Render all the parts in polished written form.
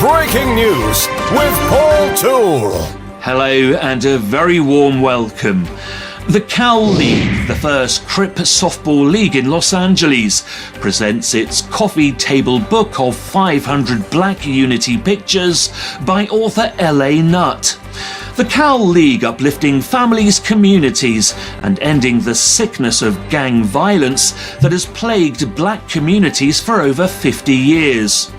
Breaking news with Paul Toole. Hello and a very warm welcome. The Cal League, the first Crip softball league in Los Angeles, presents its coffee table book of 500 Black Unity pictures by author L.A. Nutt. The Cal League uplifting families, communities, and ending the sickness of gang violence that has plagued black communities for over 50 years.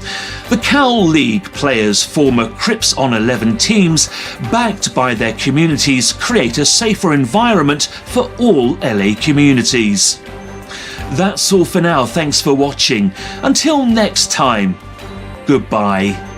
The Cal League players, former Crips on 11 teams, backed by their communities, create a safer environment for all LA communities. That's all for now. Thanks for watching. Until next time, goodbye.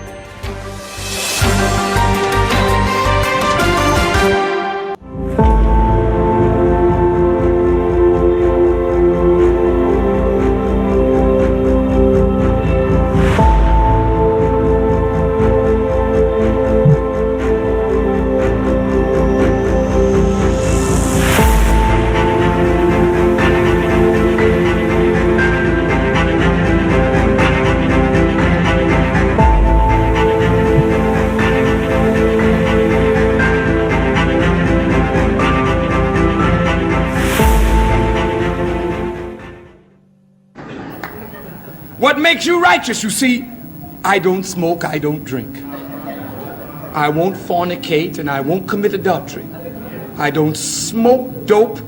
What makes you righteous? You see, I don't smoke, I don't drink. I won't fornicate and I won't commit adultery. I don't smoke dope.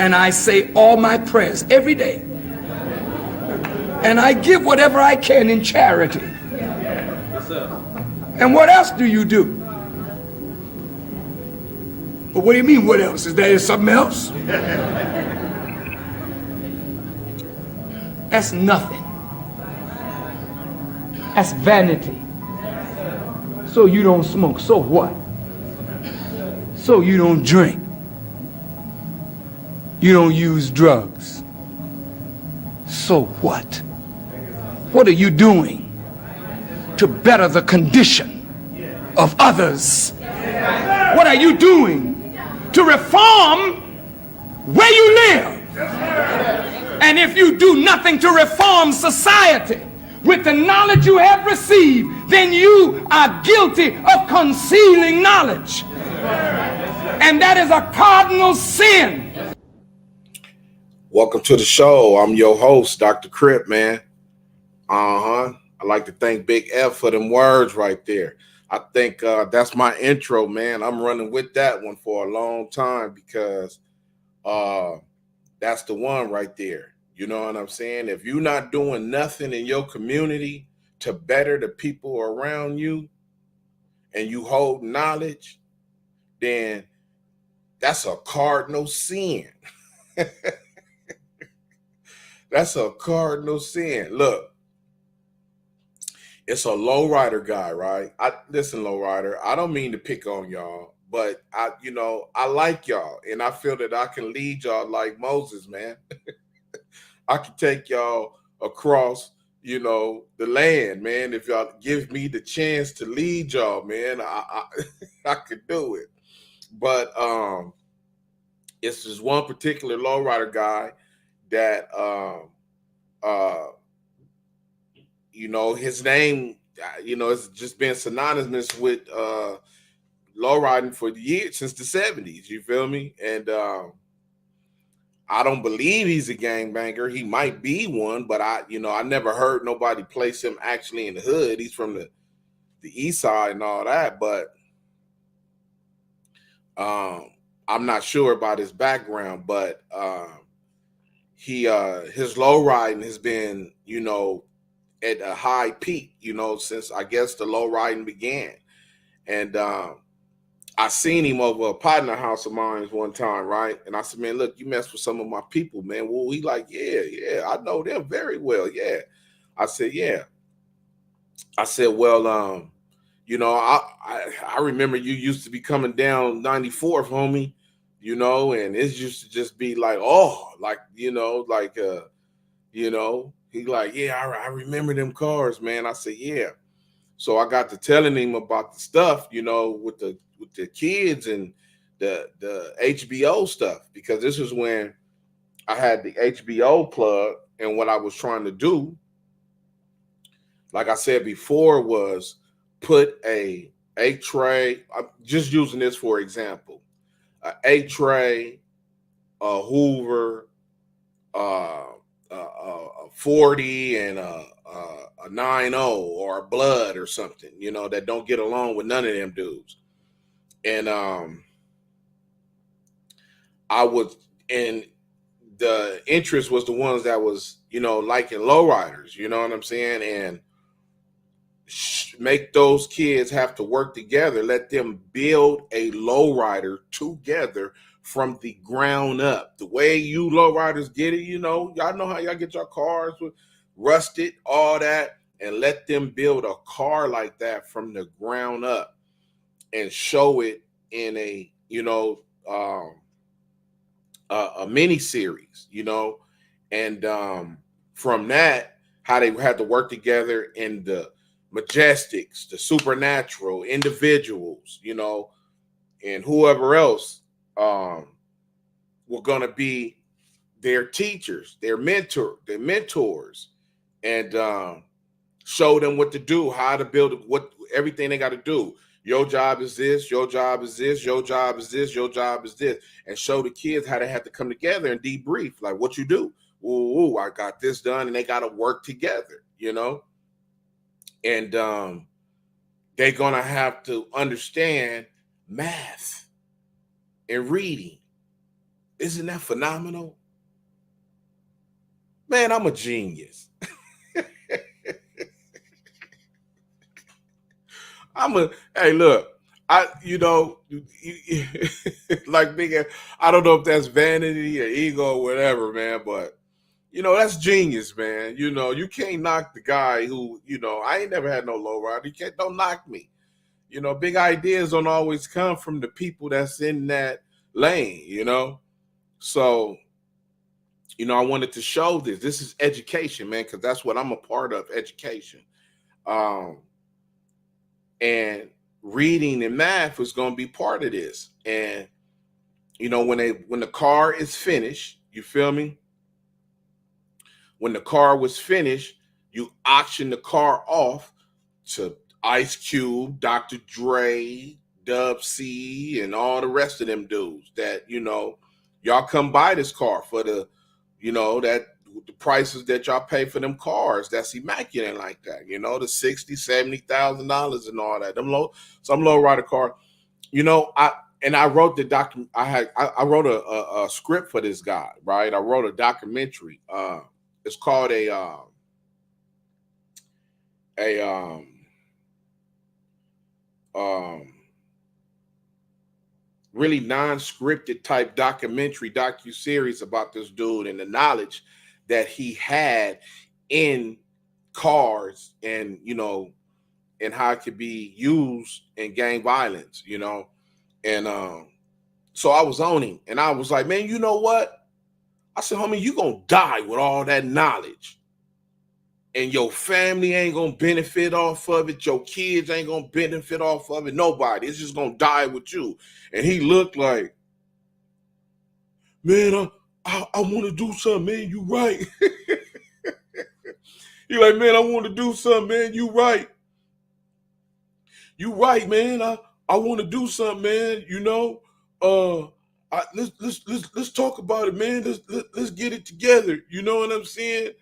And I say all my prayers every day. And I give whatever I can in charity. And what else do you do? But what do you mean, what else? Is there something else? That's nothing. That's vanity. So you don't smoke, so what? So you don't drink. You don't use drugs. So what? What are you doing to better the condition of others? What are you doing to reform where you live? And if you do nothing to reform society with the knowledge you have received, then you are guilty of concealing knowledge. And that is a cardinal sin. Welcome to the show. I'm your host, Dr. Crip, man. I'd like to thank Big F for them words right there. I think that's my intro, man. I'm running with that one for a long time because that's the one right there. You know what I'm saying? If you're not doing nothing in your community to better the people around you and you hold knowledge, then that's a cardinal sin. That's a cardinal sin. Look, it's a lowrider guy, right? Listen, lowrider, I don't mean to pick on y'all, but I like y'all, and I feel that I can lead y'all like Moses, man. I can take y'all across, the land, man. If y'all give me the chance to lead y'all, man, I could do it. But it's just one particular lowrider guy that his name, it's just been synonymous with lowriding for the years since the 70s. You feel me? And I don't believe he's a gangbanger. He might be one, but I never heard nobody place him actually in the hood. He's from the east side and all that, but I'm not sure about his background, but his low riding has been, at a high peak, since I guess the low riding began. And I seen him over a partner house of mine one time, right? And I said, man, look, you mess with some of my people, man. Well, he like, yeah, I know them very well. Yeah. I said, yeah. I said, well, I remember you used to be coming down 94th, homie, and it used to just be like, he like, yeah, I remember them cars, man. I said, yeah. So I got to telling him about the stuff, with the kids and the HBO stuff, because this is when I had the HBO plug, and what I was trying to do like I said before, was put a tray. I'm just using this for example. A tray, a Hoover, a 40, and a 90 or a Blood or something, that don't get along with none of them dudes. And I was, and the interest was the ones that was, liking lowriders, you know what I'm saying? And make those kids have to work together, let them build a lowrider together from the ground up. The way you lowriders get it, y'all know how y'all get your cars with rusted, all that, and let them build a car like that from the ground up and show it in a, a mini series, and from that, how they had to work together in the Majestics, the Supernatural, Individuals, and whoever else were going to be their teachers, their mentors, and show them what to do, how to build, what everything they got to do. Your job is this, your job is this, your job is this, your job is this, and show the kids how they have to come together and debrief, like what you do. Ooh, I got this done, and they got to work together, and they're going to have to understand math and reading. Isn't that phenomenal? Man, I'm a genius. Hey, look, like big, I don't know if that's vanity or ego or whatever, man, but that's genius, man. You can't knock the guy who, I ain't never had no low rider. Don't knock me. Big ideas don't always come from the people that's in that lane, So, I wanted to show this. This is education, man, because that's what I'm a part of, education. And reading and math was going to be part of this. And, when the car is finished, you feel me? When the car was finished, you auction the car off to Ice Cube, Dr. Dre, Dub C, and all the rest of them dudes that, y'all come buy this car for the, that the prices that y'all pay for them cars, that's immaculate like that, the $60,000, $70,000 and all that. Some low rider car, I wrote the document. I wrote a script for this guy, right? I wrote a documentary. It's called a really non-scripted type documentary docu-series about this dude and the knowledge that he had in cars and and how it could be used in gang violence, and so I was on him and I was like, man, you know what? I said, homie, you gonna die with all that knowledge. And your family ain't gonna benefit off of it. Your kids ain't gonna benefit off of it. Nobody. It's just gonna die with you. And he looked like, man, I want to do something, man. You right. He like, man, I want to do something, man. You right. You right, man. I want to do something, man. Let's talk about it, man. Let's get it together. You know what I'm saying?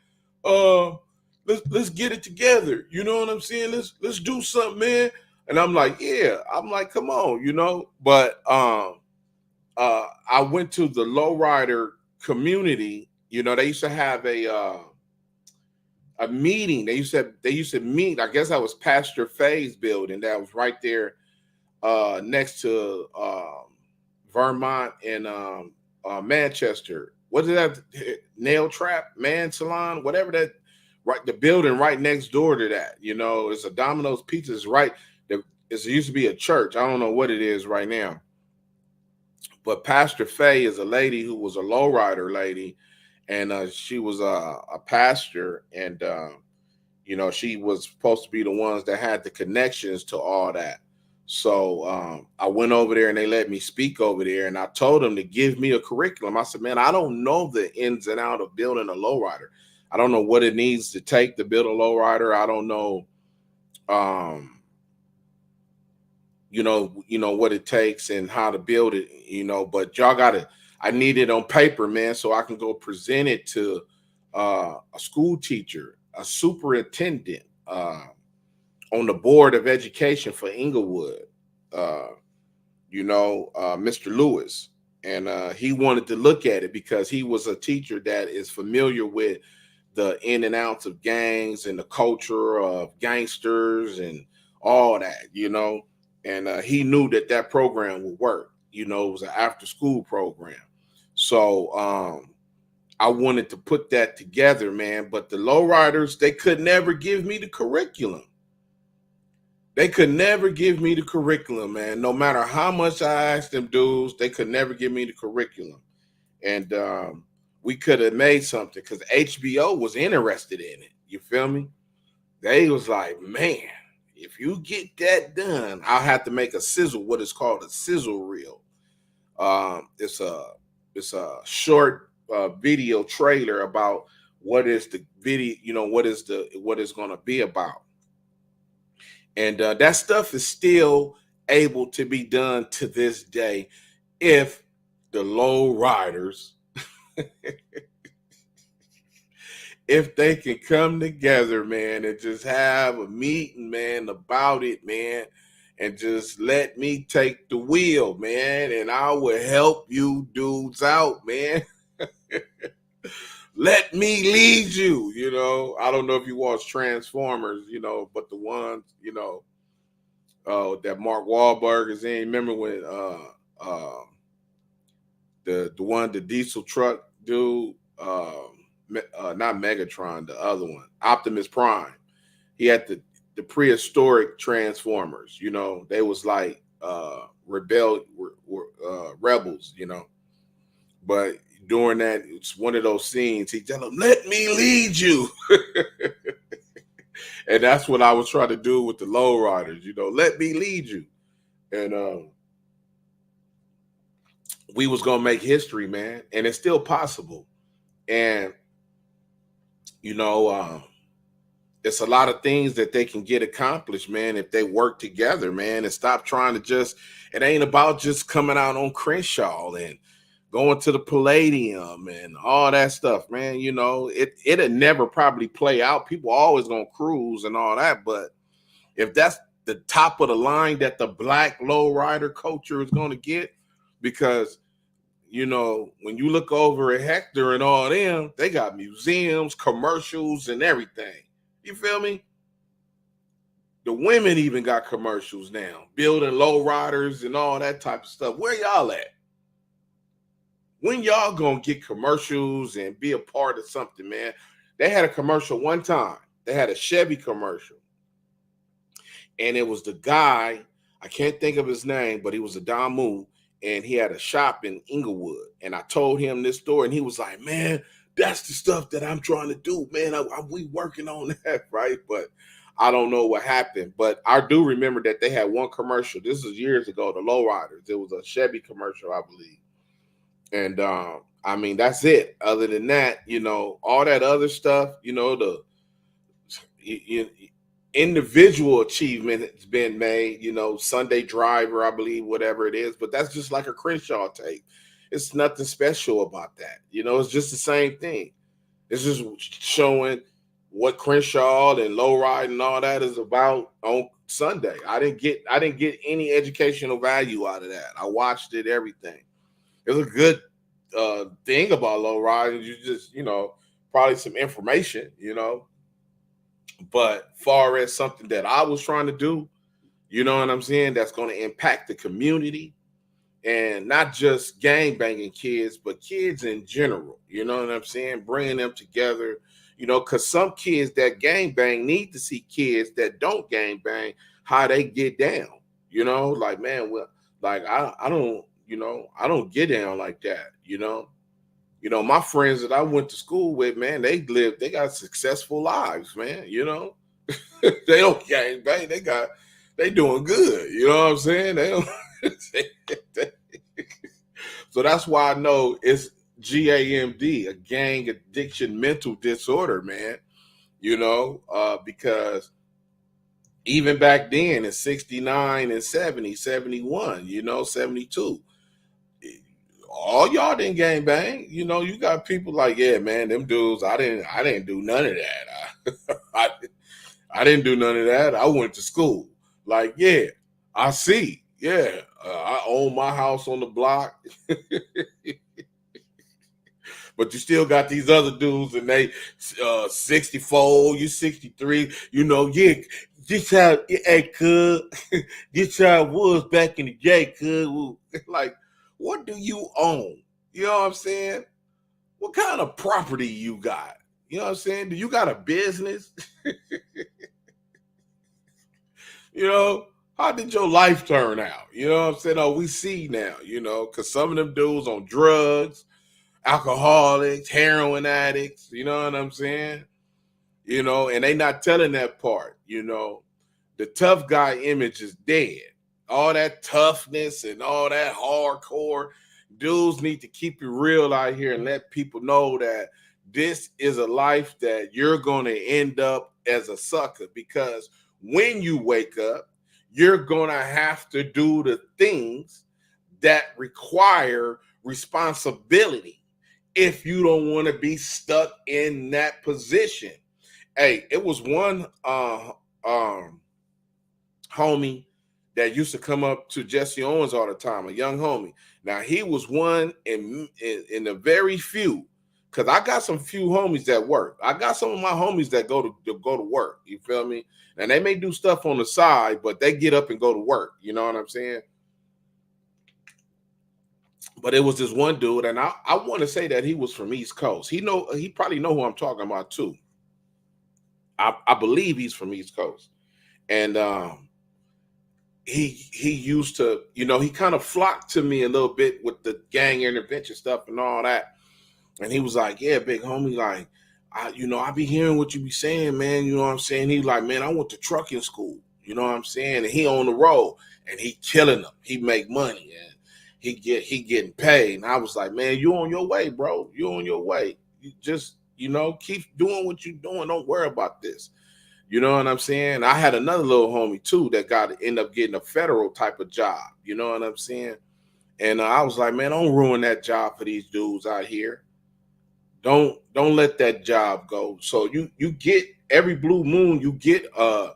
Let's get it together. You know what I'm saying? Let's do something, man. And I'm like, yeah. I'm like, come on, But I went to the lowrider community. They used to have a meeting. They used to meet. I guess that was Pastor Faye's building. That was right there next to Vermont and Manchester. What is that? Nail Trap, Man Salon, whatever that. Right, the building right next door to that. It's a Domino's Pizza. It's right. It used to be a church. I don't know what it is right now. But Pastor Faye is a lady who was a lowrider lady, and she was a pastor, and she was supposed to be the ones that had the connections to all that. So I went over there and they let me speak over there, and I told them to give me a curriculum. I said, man, I don't know the ins and out of building a lowrider. I don't know what it needs to take to build a lowrider. I don't know, what it takes and how to build it, but y'all gotta, I need it on paper, man, so I can go present it to a school teacher, a superintendent, on the board of education for Inglewood, Mr. Lewis. And he wanted to look at it because he was a teacher that is familiar with the in and outs of gangs and the culture of gangsters and all that, and he knew that program would work. It was an after school program. So I wanted to put that together, man. But the lowriders, they could never give me the curriculum. They could never give me the curriculum, man. No matter how much I asked them dudes, they could never give me the curriculum. And we could have made something because HBO was interested in it. You feel me? They was like, man, if you get that done, I'll have to make a sizzle, what is called a sizzle reel. It's a short video trailer about what is the video, what is going to be about. And that stuff is still able to be done to this day if the low riders, if they can come together, man, and just have a meeting, man, about it, man, and just let me take the wheel, man, and I will help you dudes out, man. Let me lead you, I don't know if you watch Transformers, but the ones, that Mark Wahlberg is in. Remember when the diesel truck dude, not Megatron, the other one, Optimus Prime. He had the prehistoric Transformers, they was like rebels, but during that, it's one of those scenes, he tell them, let me lead you. And that's what I was trying to do with the lowriders, let me lead you. And we was going to make history, man. And it's still possible. And, it's a lot of things that they can get accomplished, man, if they work together, man, and stop trying to it ain't about just coming out on Crenshaw and going to the Palladium and all that stuff, man. It'll never probably play out. People are always going to cruise and all that. But if that's the top of the line that the black lowrider culture is going to get, because, when you look over at Hector and all them, they got museums, commercials, and everything. You feel me? The women even got commercials now, building lowriders and all that type of stuff. Where y'all at? When y'all gonna get commercials and be a part of something, man? They had a commercial one time. They had a Chevy commercial. And it was the guy, I can't think of his name, but he was a Damu, and he had a shop in Inglewood. And I told him this story, and he was like, man, that's the stuff that I'm trying to do, man. We working on that, right? But I don't know what happened. But I do remember that they had one commercial. This was years ago, the lowriders. It was a Chevy commercial, I believe. And I mean, that's it. Other than that, all that other stuff, the individual achievement has been made, Sunday Driver, I believe, whatever it is. But that's just like a Crenshaw tape. It's nothing special about that. It's just the same thing. It's just showing what Crenshaw and lowride and all that is about on Sunday. I didn't get any educational value out of that. I watched it, everything. It's a good thing about low riding. You just, probably some information, But far as something that I was trying to do, you know what I'm saying, that's going to impact the community and not just gang banging kids, but kids in general. You know what I'm saying? Bringing them together, because some kids that gang bang need to see kids that don't gang bang, how they get down. Like, man, well, like I don't. I don't get down like that, my friends that I went to school with, man, they got successful lives, man, they don't gang bang, they doing good, you know what I'm saying? They don't. So that's why I know it's GAMD, a gang addiction mental disorder, man. Because even back then in 69 and 70, 71, 72, all y'all didn't gang bang. You got people like, yeah, man, them dudes, I didn't do none of that. I didn't do none of that. I went to school. Like, yeah, I see. Yeah, I own my house on the block. But you still got these other dudes and they 64, you 63, yeah, this how, hey, cuz, this how it was back in the day, cuz. Like, what do you own? You know what I'm saying? What kind of property you got? You know what I'm saying? Do you got a business? How did your life turn out? You know what I'm saying? Oh, we see now, because some of them dudes on drugs, alcoholics, heroin addicts, you know what I'm saying? And they not telling that part, The tough guy image is dead. All that toughness and all that hardcore, dudes need to keep it real out here and let people know that this is a life that you're going to end up as a sucker, because when you wake up, you're going to have to do the things that require responsibility if you don't want to be stuck in that position. Hey, it was one homie that used to come up to Jesse Owens all the time, a young homie. Now, he was one in the very few, because I got some few homies that work. I got some of my homies that go to work. You feel me? And they may do stuff on the side, but they get up and go to work. You know what I'm saying? But it was this one dude, and I want to say that he was from East Coast. He probably know who I'm talking about too. I believe he's from East Coast. And he used to, he kind of flocked to me a little bit with the gang intervention stuff and all that. And he was like, yeah, big homie, like, I be hearing what you be saying, man. You know what I'm saying? He like, man, I went to trucking school. You know what I'm saying? And he on the road and he killing them. He make money and he getting paid. And I was like, man, you on your way, bro. You on your way. You just, keep doing what you're doing. Don't worry about this. You know what I'm saying? I had another little homie too that end up getting a federal type of job. You know what I'm saying? And I was like, man, don't ruin that job for these dudes out here. Don't let that job go. So you get every blue moon, you get a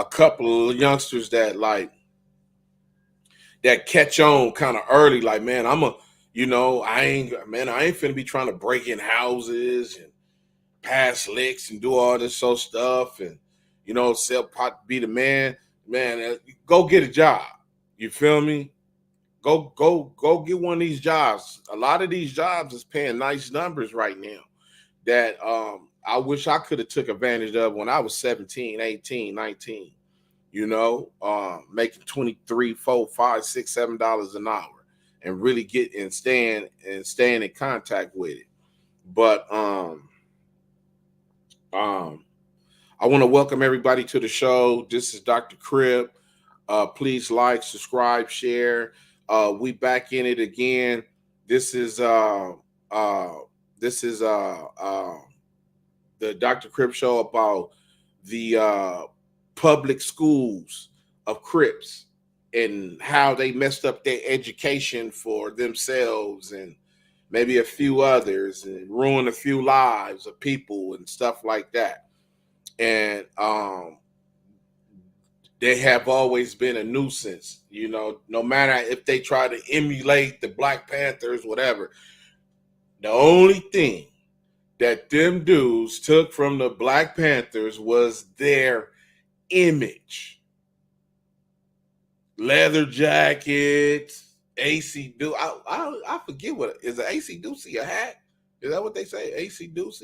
couple of youngsters that catch on kind of early. Like, man, I ain't finna be trying to break in houses and pass licks and do all this stuff and sell pot, be the man. Go get a job. You feel me? Go get one of these jobs. A lot of these jobs is paying nice numbers right now that I wish I could have took advantage of when I was 17, 18, 19. Making $23, $4, $5, $6, $7 an hour and really get and staying in contact with it. But I want to welcome everybody to the show. This is Dr. Crip. Please like, subscribe, share. We back in it again. This is the Dr. Crip show about the public schools of Crips and how they messed up their education for themselves and maybe a few others and ruined a few lives of people and stuff like that. And they have always been a nuisance, no matter if they try to emulate the Black Panthers, whatever. The only thing that them dudes took from the Black Panthers was their image. Leather jackets, AC Deuce. I forget what is an AC Deuce a hat? Is that what they say? AC Deuce?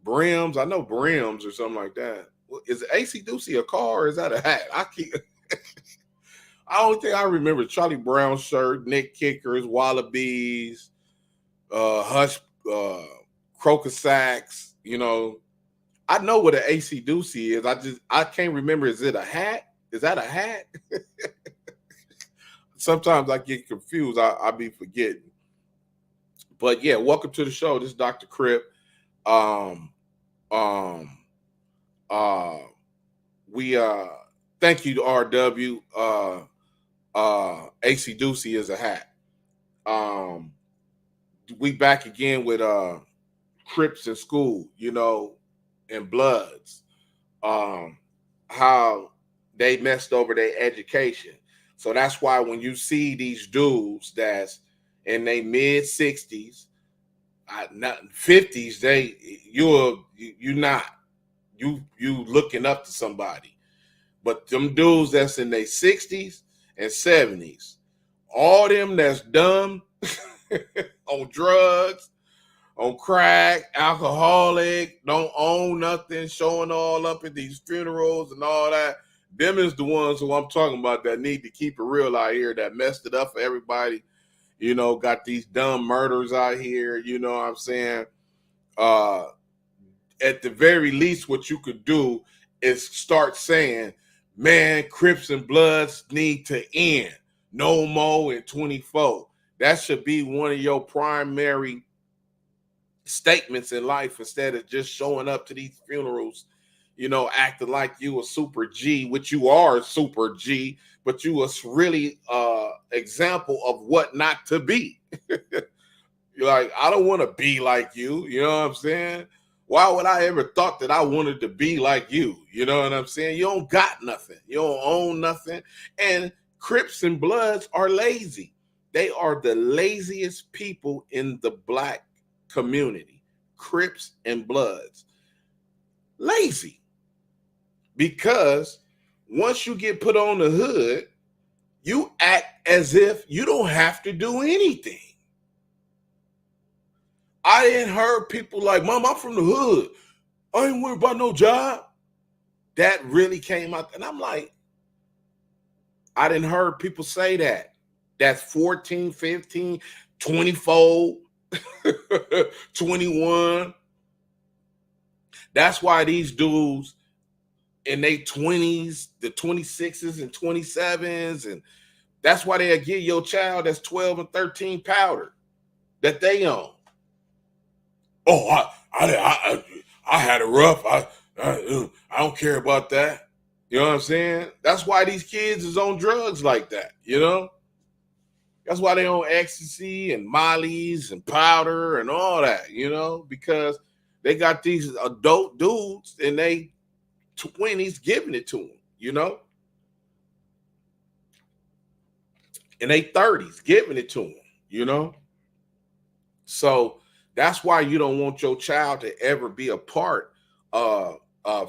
Brims. I know Brims or something like that. Is AC Deuce a car or is that a hat? I don't think I remember Charlie Brown shirt, Nick Kickers, Wallabies, Hush, Crocus Sacks. I know what an AC Deuce is. I can't remember. Is it a hat? Is that a hat? Sometimes I get confused. I be forgetting. But yeah, welcome to the show. This is Dr. Crip. Um, um, uh, we thank you to RW. AC Ducey is a hat. We back again with Crips in school, and Bloods. How they messed over their education. So that's why when you see these dudes that's in their mid 60s, not 50s, you're not you looking up to somebody. But them dudes that's in their 60s and 70s, all them that's dumb on drugs, on crack, alcoholic, don't own nothing, showing all up at these funerals and all that. Them is the ones who I'm talking about that need to keep it real out here, that messed it up for everybody. Got these dumb murders out here, you know what I'm saying? At the very least, what you could do is start saying, man, Crips and Bloods need to end. No more in 24. That should be one of your primary statements in life, instead of just showing up to these funerals, acting like you a super G, which you are a super G, but you was really example of what not to be. You're like, I don't want to be like you. You know what I'm saying? Why would I ever thought that I wanted to be like you? You know what I'm saying? You don't got nothing. You don't own nothing. And Crips and Bloods are lazy. They are the laziest people in the Black community. Crips and Bloods. Lazy. Because once you get put on the hood, you act as if you don't have to do anything. I ain't heard people like, Mom, I'm from the hood. I ain't worried about no job. That really came out. And I'm like, I didn't heard people say that. That's 14, 15, 24, 21. That's why these dudes in their 20s, the 26s and 27s, and that's why they'll give your child that's 12 and 13 powder that they own. Oh, I had it rough. I don't care about that. You know what I'm saying? That's why these kids is on drugs like that, That's why they on ecstasy and mollies and powder and all that, because they got these adult dudes in their 20s giving it to them, in their 30s giving it to them, So that's why you don't want your child to ever be a part of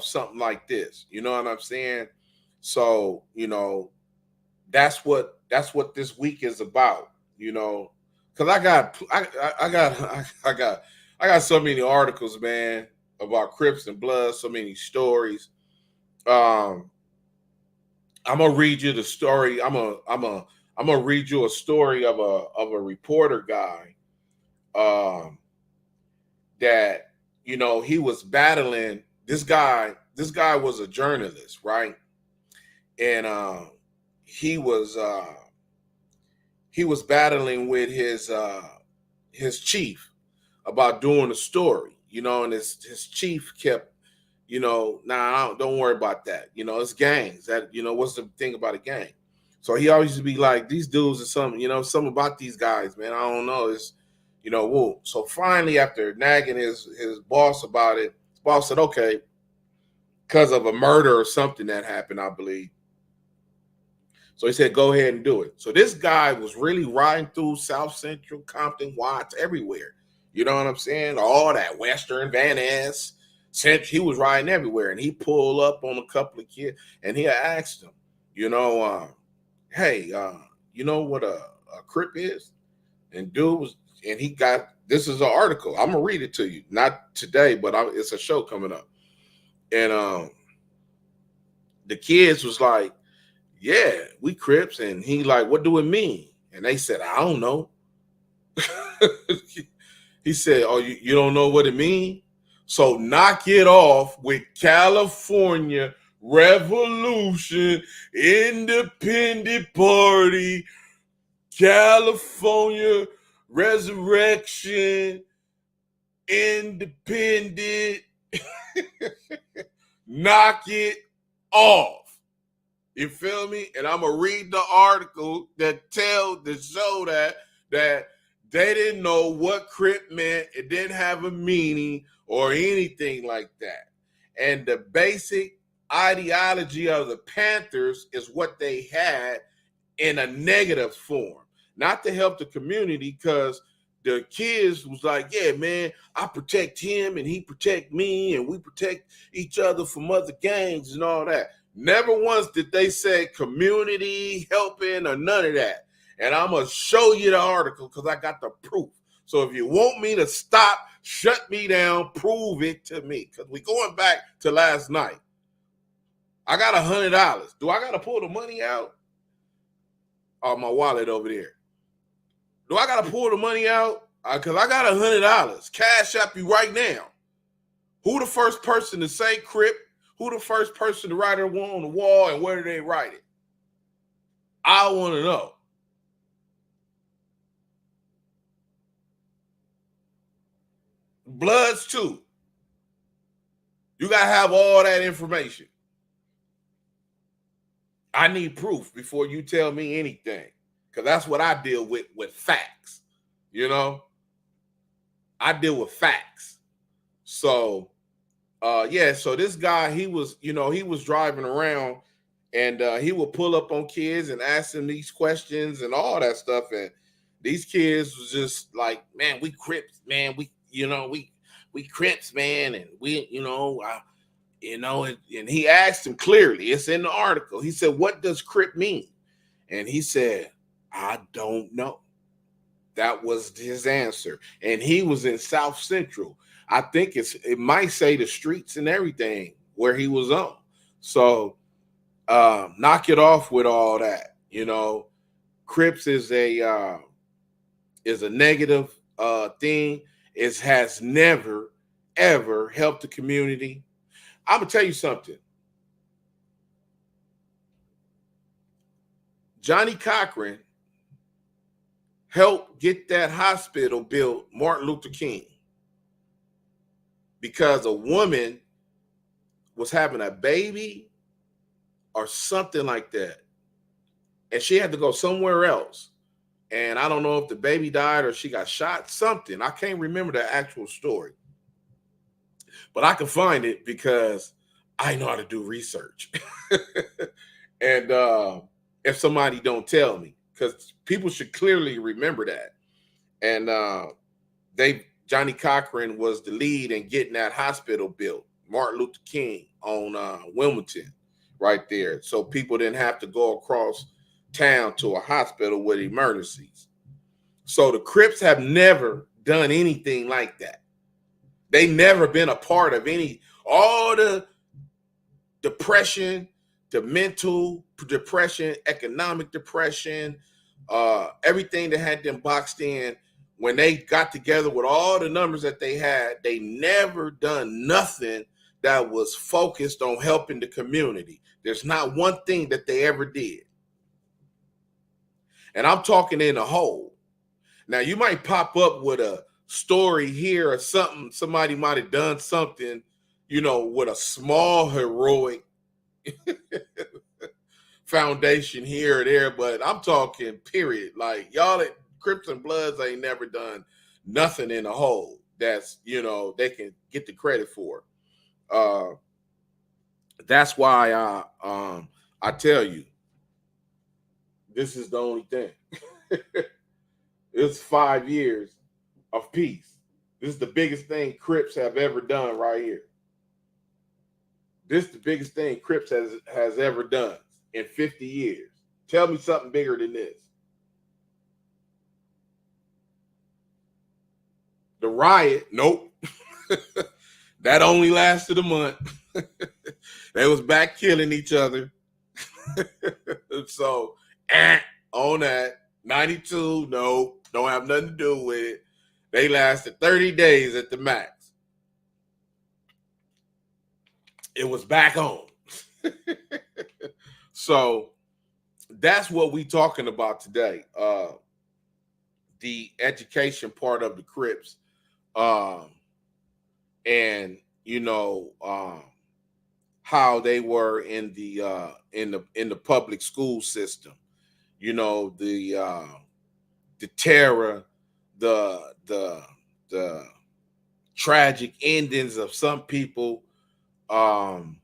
something like this. You know what I'm saying? So, that's what this week is about, because I got so many articles, man, about Crips and Bloods, so many stories. I'm gonna read you the story. I'm gonna read you a story of a reporter guy that he was battling. This guy was a journalist, right? And he was battling with his chief about doing a story, and his chief kept, nah, don't worry about that. It's gangs. That, what's the thing about a gang? So he always used to be like, these dudes are something, something about these guys, man. I don't know. It's, whoa. So finally, after nagging his boss about it, his boss said, okay, because of a murder or something that happened, I believe. So he said, go ahead and do it. So this guy was really riding through South Central, Compton, Watts, everywhere. You know what I'm saying? All that Western, Van Ness. He was riding everywhere. And he pulled up on a couple of kids. And he asked them, hey, you know what a Crip is? And dude was, and he got, this is an article. I'm going to read it to you. Not today, but it's a show coming up. And the kids was like, yeah, we Crips. And he like, what do it mean? And they said, I don't know. He said, oh, you don't know what it means? So knock it off with California Revolution, Independent Party, California resurrection, independent, knock it off. You feel me? And I'm gonna read the article that show that they didn't know what Crip meant. It didn't have a meaning or anything like that. And the basic ideology of the Panthers is what they had in a negative form, not to help the community, because the kids was like, yeah, man, I protect him and he protect me and we protect each other from other gangs and all that. Never once did they say community helping or none of that. And I'm going to show you the article because I got the proof. So if you want me to stop, shut me down, prove it to me. Because we're going back to last night. I got $100. Do I got to pull the money out? Oh, my wallet over there. Do I got to pull the money out? Because I got $100. Cash app you right now. Who the first person to say Crip? Who the first person to write it on the wall, and where did they write it? I want to know. Bloods too. You got to have all that information. I need proof before you tell me anything, because that's what I deal with facts. You know, I deal with facts. So, yeah. So this guy, he was driving around, and he would pull up on kids and ask them these questions and all that stuff. And these kids was just like, man, we Crips, man. We Crips, man, and and he asked him clearly, it's in the article. He said, what does Crip mean? And he said, I don't know. That was his answer. And he was in South Central. I think it might say the streets and everything where he was on. So knock it off with all that. Crips is a negative thing. It has never, ever helped the community. I'm gonna tell you something. Johnny Cochran helped get that hospital built, Martin Luther King, because a woman was having a baby or something like that, and she had to go somewhere else. And I don't know if the baby died or she got shot, something. I can't remember the actual story. But I can find it because I know how to do research. And if somebody don't tell me, because people should clearly remember that. And Johnny Cochran was the lead in getting that hospital built, Martin Luther King on Wilmington, right there. So people didn't have to go across town to a hospital with emergencies. So the Crips have never done anything like that. They never been a part of all the depression, the mental depression, economic depression, everything that had them boxed in. When they got together with all the numbers that they had, they never done nothing that was focused on helping the community. There's not one thing that they ever did. And I'm talking in a whole. Now, you might pop up with a story here or something. Somebody might have done something, with a small heroic foundation here or there. But I'm talking period. Like, y'all at Crips and Bloods ain't never done nothing in a whole that's, they can get the credit for. That's why I tell you, this is the only thing. It's 5 years of peace. This is the biggest thing Crips have ever done right here. This is the biggest thing Crips has ever done in 50 years. Tell me something bigger than this. The riot, nope. That only lasted a month. They was back killing each other. So, on that. 92, no, don't have nothing to do with it. They lasted 30 days at the max. It was back on. So that's what we talking about today. the education part of the Crips, um, and how they were in the public school system. The terror, the the tragic endings of some people. Um,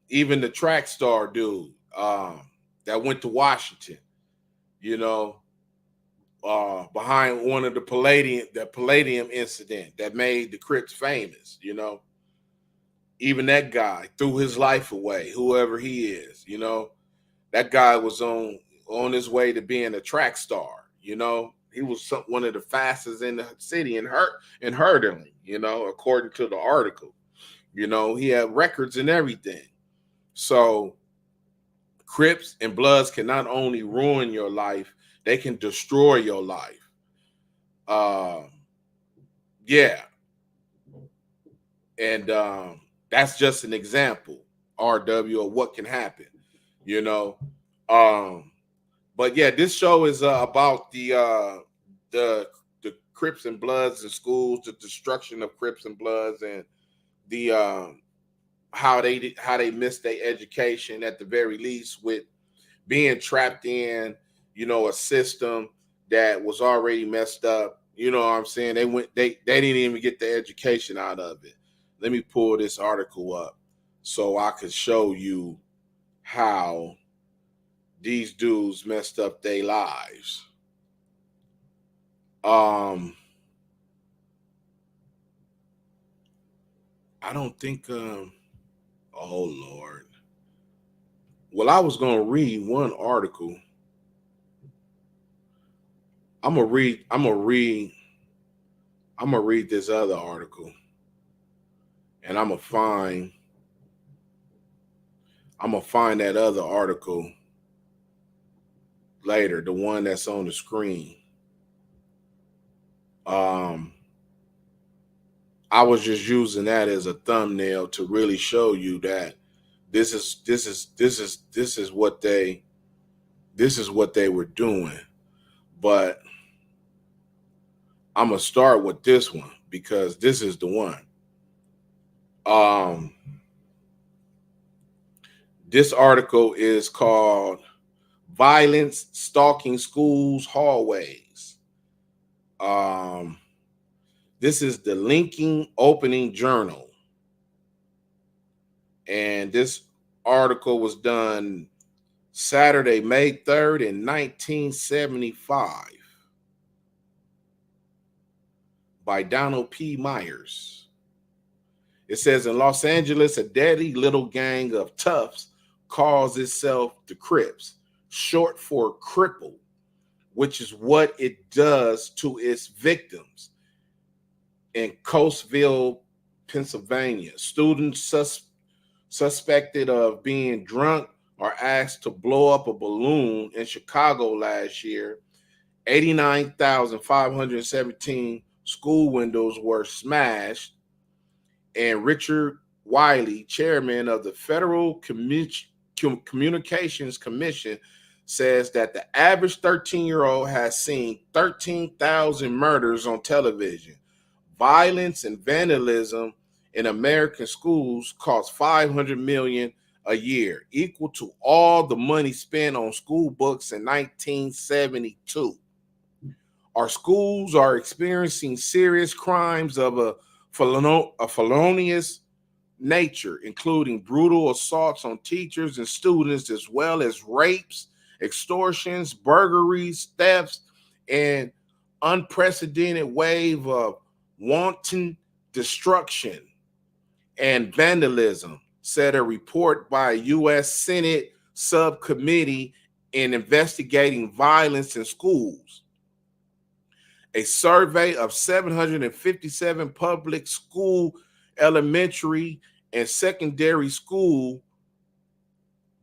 Even the track star dude that went to Washington, you know, behind one of the Palladium incident that made the Crips famous, even that guy threw his life away, whoever he is, that guy was on his way to being a track star, he was one of the fastest in the city in hurdling, according to the article. He had records and everything. So Crips and Bloods can not only ruin your life, they can destroy your life. Yeah. And that's just an example, RW, of what can happen, you know. But yeah, this show is about the Crips and Bloods in schools, the destruction of Crips and Bloods, and the how they missed their education at the very least, with being trapped in, a system that was already messed up. You know what I'm saying? They didn't even get the education out of it. Let me pull this article up so I could show you how these dudes messed up their lives. I don't think oh Lord. Well, I was gonna read one article. I'm gonna read this other article, and I'm gonna find that other article later, the one that's on the screen. I was just using that as a thumbnail to really show you that this is what they were doing. But I'm gonna start with this one because this is the one. This article is called "Violence Stalking Schools Hallways." This is the Lincoln Opening Journal, and this article was done Saturday, May 3rd in 1975 by Donald P. Myers. It says, in Los Angeles, a deadly little gang of toughs calls itself the Crips, short for cripple, which is what it does to its victims. In Coatesville, Pennsylvania, students suspected of being drunk are asked to blow up a balloon in Chicago last year. 89,517 school windows were smashed, and Richard Wiley, chairman of the Federal Communications Commission, says that the average 13-year-old has seen 13,000 murders on television. Violence and vandalism in American schools cost $500 million a year, equal to all the money spent on school books in 1972. Our schools are experiencing serious crimes of a felonious nature, including brutal assaults on teachers and students, as well as rapes, extortions, burglaries, thefts, and unprecedented wave of wanton destruction and vandalism, said a report by a U.S. Senate subcommittee in investigating violence in schools. A survey of 757 public school, elementary, and secondary school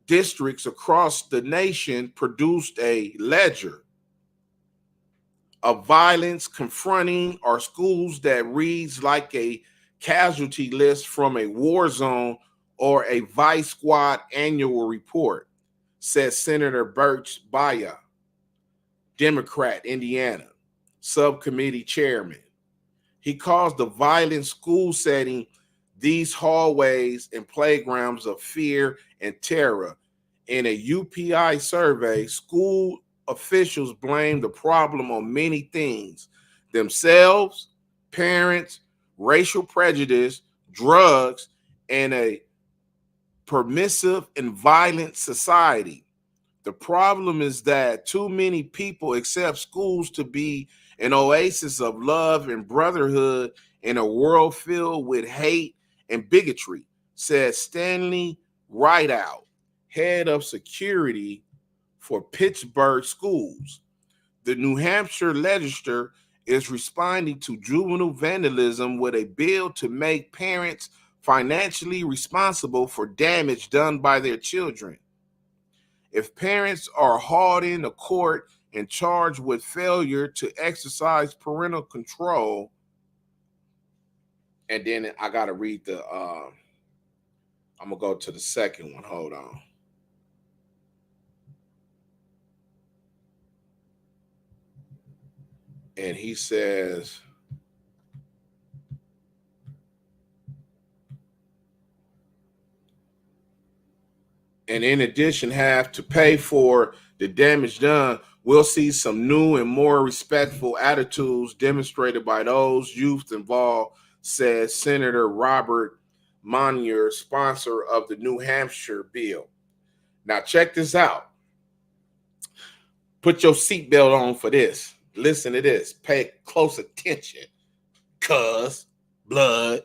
districts across the nation produced a ledger of violence confronting our schools that reads like a casualty list from a war zone or a Vice Squad annual report, said Senator Birch Baya, Democrat, Indiana, subcommittee chairman. He calls the violent school setting these hallways and playgrounds of fear and terror. In a UPI survey, school officials blame the problem on many things: themselves, parents, racial prejudice, drugs, and a permissive and violent society. The problem is that too many people accept schools to be an oasis of love and brotherhood in a world filled with hate and bigotry, said Stanley Rideout, head of security for Pittsburgh schools. The New Hampshire legislature is responding to juvenile vandalism with a bill to make parents financially responsible for damage done by their children. If parents are hauled into court and charged with failure to exercise parental control, and then I got to read I'm going to go to the second one. Hold on. And he says, and in addition, have to pay for the damage done. We'll see some new and more respectful attitudes demonstrated by those youth involved, says Senator Robert Monier, sponsor of the New Hampshire bill. Now, check this out. Put your seatbelt on for this. Listen to this. Pay close attention. Cuz, blood.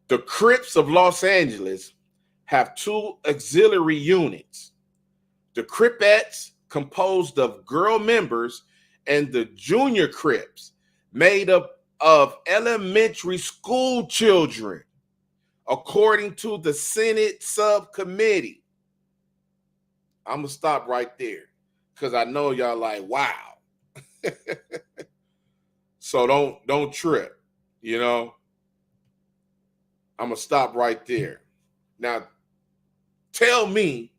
The Crips of Los Angeles have two auxiliary units: the Cripettes, composed of girl members, and the Junior Crips, made up of elementary school children, according to the Senate subcommittee. I'm going to stop right there because I know y'all like, wow. So don't trip, you know. I'm going to stop right there. Now, tell me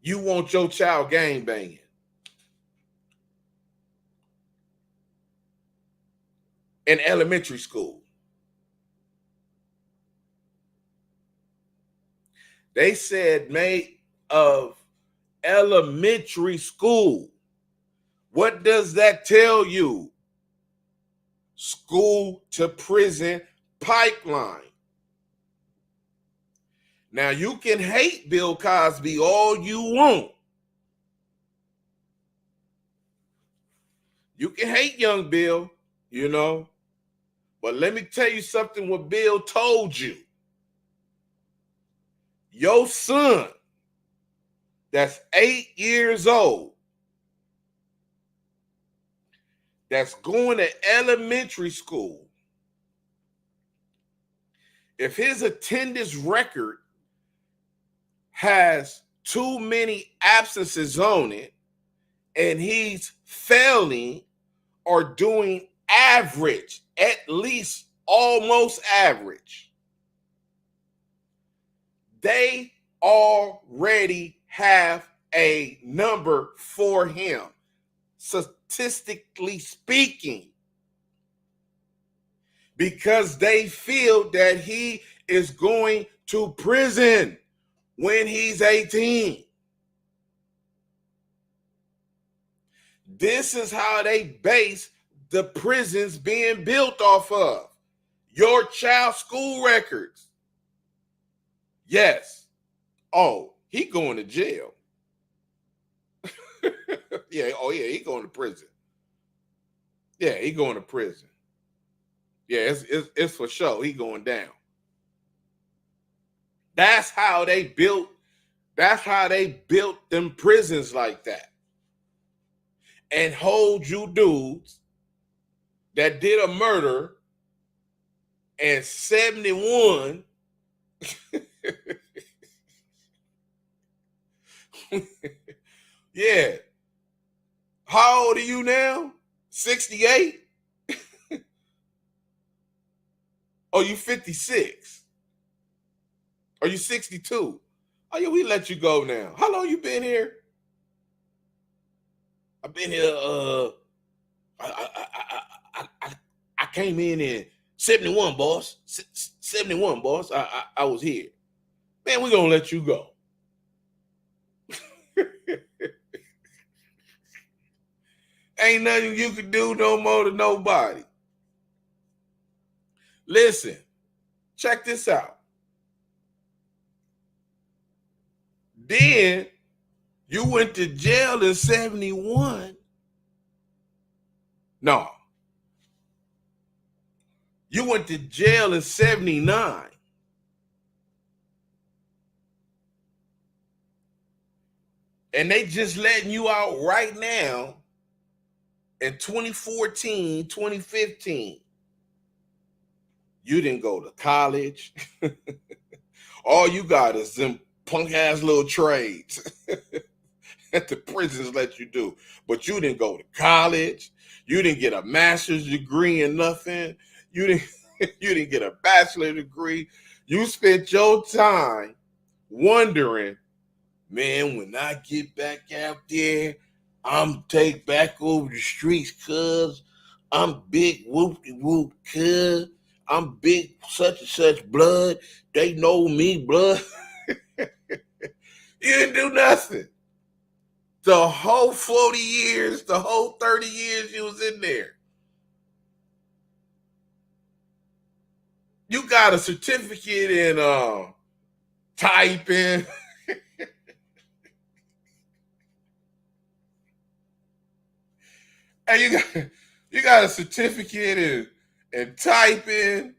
you want your child gangbanging. In elementary school. They said made of elementary school. What does that tell you? School to prison pipeline. Now, you can hate Bill Cosby all you want. You can hate young Bill, you know. But let me tell you something what Bill told you. Your son that's 8 years old, that's going to elementary school, if his attendance record has too many absences on it and he's failing or doing average, at least almost average, they already have a number for him, statistically speaking, because they feel that he is going to prison when he's 18. This is how they base the prisons being built off of. Your child's school records. Yes. Oh, he going to jail. Yeah. Oh, yeah. He going to prison. Yeah, he going to prison. Yeah, it's for sure. He going down. That's how they built. That's how they built them prisons like that. And hold you dudes that did a murder and 71 yeah. How old are you now? 68? Oh, you 56? Are you 62? Oh, yeah, we let you go now. How long you been here? I've been here. I came in 71, boss. 71, boss. I was here. Man, we're gonna let you go. Ain't nothing you can do no more to nobody. Listen, check this out. Then you went to jail in 71. No. You went to jail in 79. And they just letting you out right now in 2014, 2015. You didn't go to college. All you got is them punk ass little trades that the prisons let you do. But you didn't go to college. You didn't get a master's degree in nothing. You didn't get a bachelor's degree. You spent your time wondering, man, when I get back out there, I'm take back over the streets, cuz I'm big whoop-de-whoop, cuz I'm big such and such blood. They know me, blood. You didn't do nothing. The whole 40 years, the whole 30 years you was in there. You got a certificate in typing. And you got a certificate in typing,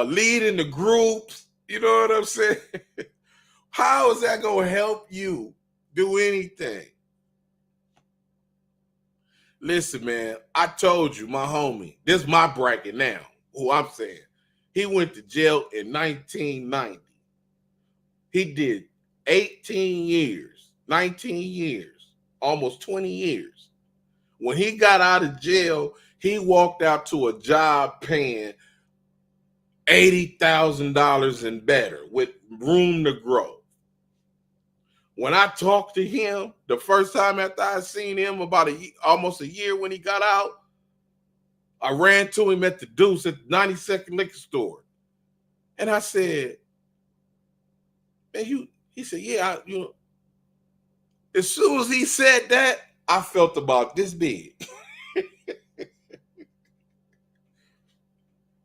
leading the groups. You know what I'm saying? How is that gonna help you do anything? Listen, man, I told you, my homie, this is my bracket now, who I'm saying. He went to jail in 1990. He did 18 years, 19 years, almost 20 years. When he got out of jail, he walked out to a job paying $80,000 and better with room to grow. When I talked to him the first time after I seen him about almost a year when he got out, I ran to him at the Deuce at the 92nd liquor store. And I said, man, he said, yeah, as soon as he said that, I felt about this big.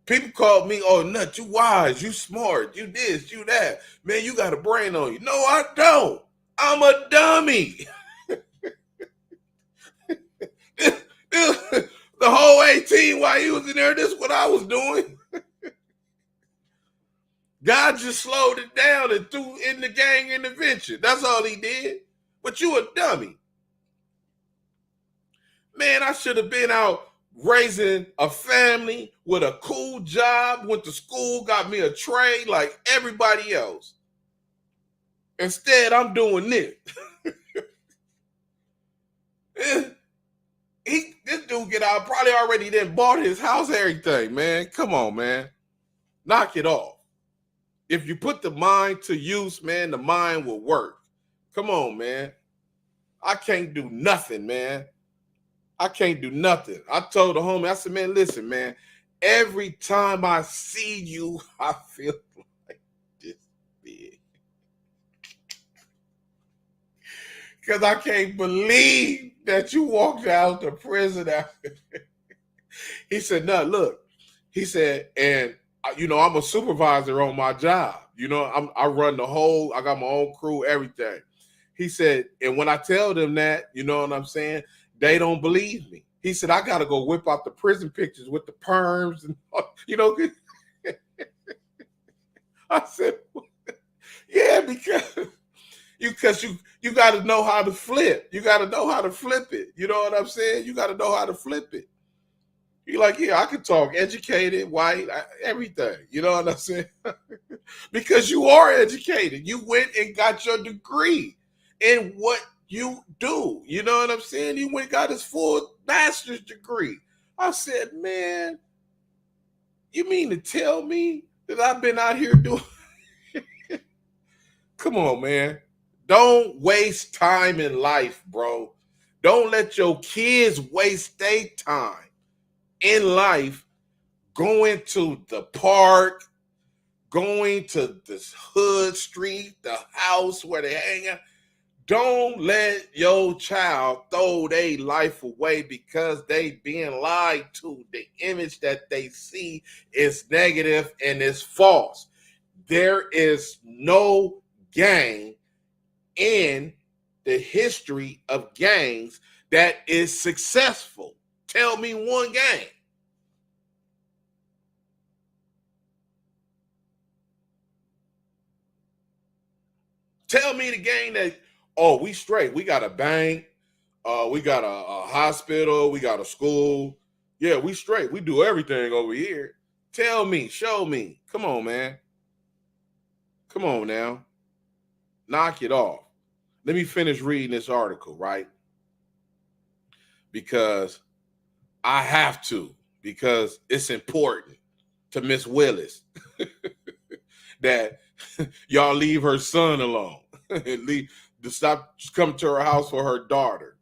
People called me, oh, nut, you wise, you smart, you this, you that. Man, you got a brain on you. No, I don't. I'm a dummy. The whole 18 while he was in there, this is what I was doing. God just slowed it down and threw in the gang intervention. That's all he did. But you a dummy. Man, I should have been out raising a family with a cool job, went to school, got me a trade like everybody else. Instead, I'm doing this. This dude get out, probably already then bought his house, everything, man. Come on, man. Knock it off. If you put the mind to use, man, the mind will work. Come on, man. I can't do nothing, man. I can't do nothing. I told the homie, I said, man, listen, man, every time I see you, I feel like this big. Because I can't believe that you walked out of prison after. He said, no, look. He said, and, I'm a supervisor on my job. I run the whole, I got my own crew, everything. He said, and when I tell them that, you know what I'm saying? They don't believe me. He said, I got to go whip out the prison pictures with the perms and, I said, yeah, because you got to know how to flip. You got to know how to flip it. You know what I'm saying? You got to know how to flip it. You're like, yeah, I could talk educated, white, everything. You know what I'm saying? Because you are educated. You went and got your degree in what you do. You know what I'm saying? He went and got his full master's degree. I said, man, you mean to tell me that I've been out here doing Come on, man. Don't waste time in life, bro. Don't let your kids waste their time in life going to the park, going to this hood street, the house where they hang out. Don't let your child throw their life away because they being lied to. The image that they see is negative and is false. There is no gang in the history of gangs that is successful. Tell me one gang. Tell me the gang that, oh, we straight. We got a bank. We got a hospital. We got a school. Yeah, we straight. We do everything over here. Tell me, show me. Come on, man. Come on now. Knock it off. Let me finish reading this article, right? Because I have to, because it's important to Miss Willis that y'all leave her son alone. Stop coming to her house for her daughter.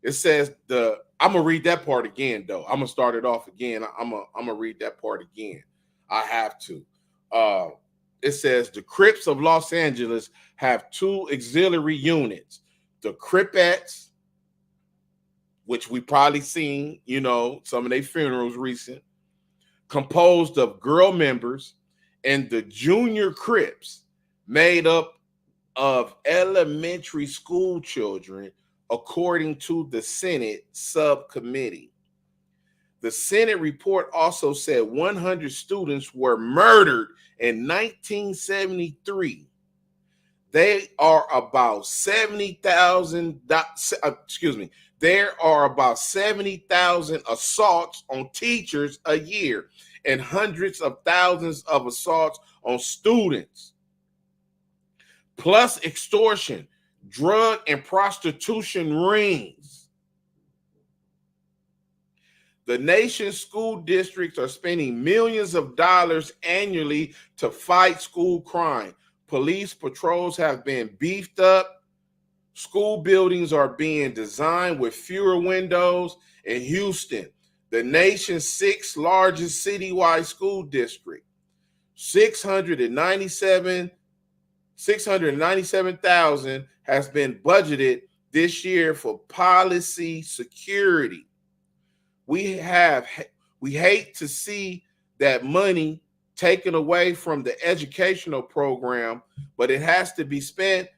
It says I'm gonna read that part again, though. I'm gonna start it off again. I'm gonna read that part again. I have to. It says the Crips of Los Angeles have two auxiliary units: the Cripettes, which we probably seen, some of their funerals recent, composed of girl members, and the Junior Crips, made up of elementary school children, according to the Senate subcommittee. The Senate report also said 100 students were murdered in 1973. There are about 70,000 assaults on teachers a year and hundreds of thousands of assaults on students. Plus extortion, drug and prostitution rings. The nation's school districts are spending millions of dollars annually to fight school crime. Police patrols have been beefed up. School buildings are being designed with fewer windows. In Houston, the nation's sixth largest citywide school district, 697,000 has been budgeted this year for policy security. We hate to see that money taken away from the educational program, but it has to be spent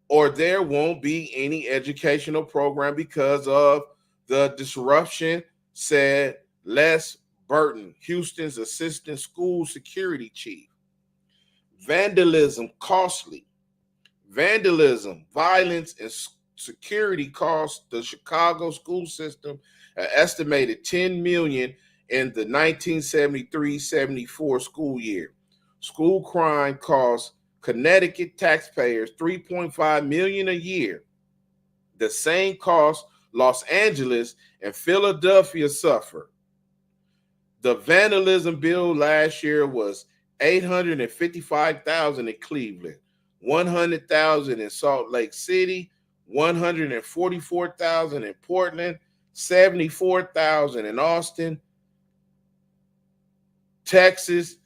or there won't be any educational program because of the disruption, said Les Burton, Houston's assistant school security chief. Vandalism costly. Vandalism, violence, and security cost the Chicago school system an estimated $10 million in the 1973-74 school year. School crime costs Connecticut taxpayers $3.5 million a year. The same cost Los Angeles and Philadelphia suffer. The vandalism bill last year was $855,000 in Cleveland, $100,000 in Salt Lake City, $144,000 in Portland, $74,000 in Austin, Texas,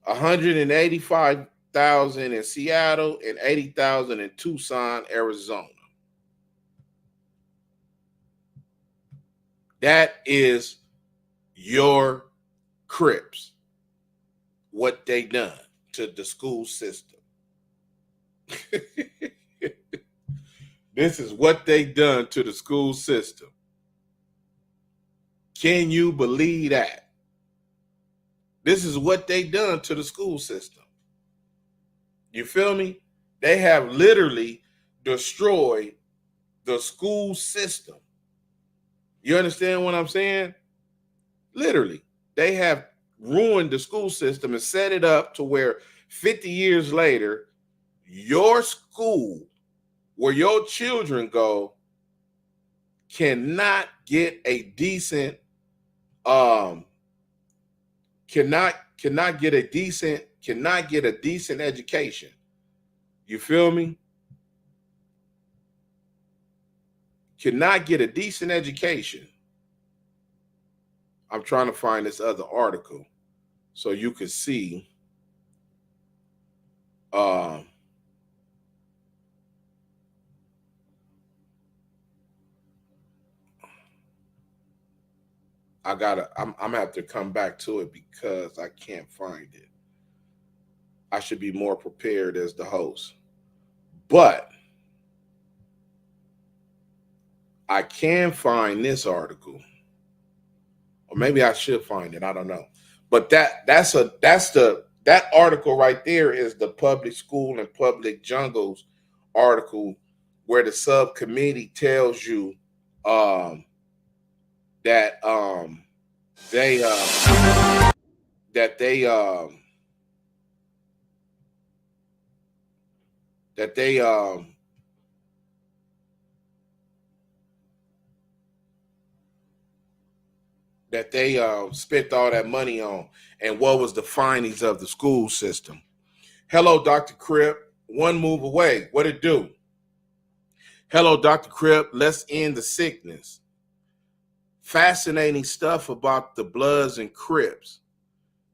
$185,000 in Seattle, and $80,000 in Tucson, Arizona. That is your Crips, what they done to the school system. This is what they done to the school system. Can you believe that? This is what they done to the school system. You feel me? They have literally destroyed the school system. You understand what I'm saying? Literally, they have ruined the school system and set it up to where 50 years later, your school, where your children go, cannot get a decent cannot get a decent education. You feel me? Cannot get a decent education. I'm trying to find this other article so you can see. I'm gonna have to come back to it because I can't find it. I should be more prepared as the host. But I can find this article. Or maybe I should find it. I don't know. But that article right there is the public school and public jungles article where the subcommittee tells you that they that they that they that they spent all that money on and what was the findings of the school system. Hello, Dr. Crip. One move away. What it do? Hello, Dr. Crip. Let's end the sickness. Fascinating stuff about the Bloods and Crips.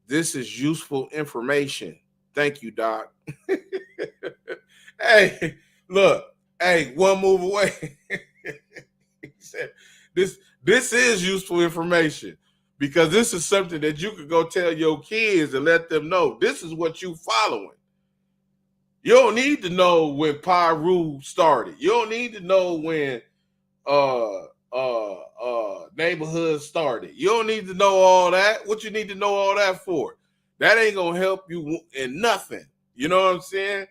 This is useful information. Thank you, Doc. Hey, look. Hey, one move away. He said, this is useful information because this is something that you could go tell your kids and let them know. This is what you following. You don't need to know when Pyru started. You don't need to know when neighborhood started. You don't need to know all that. What you need to know all that for? That ain't gonna help you in nothing. You know what I'm saying?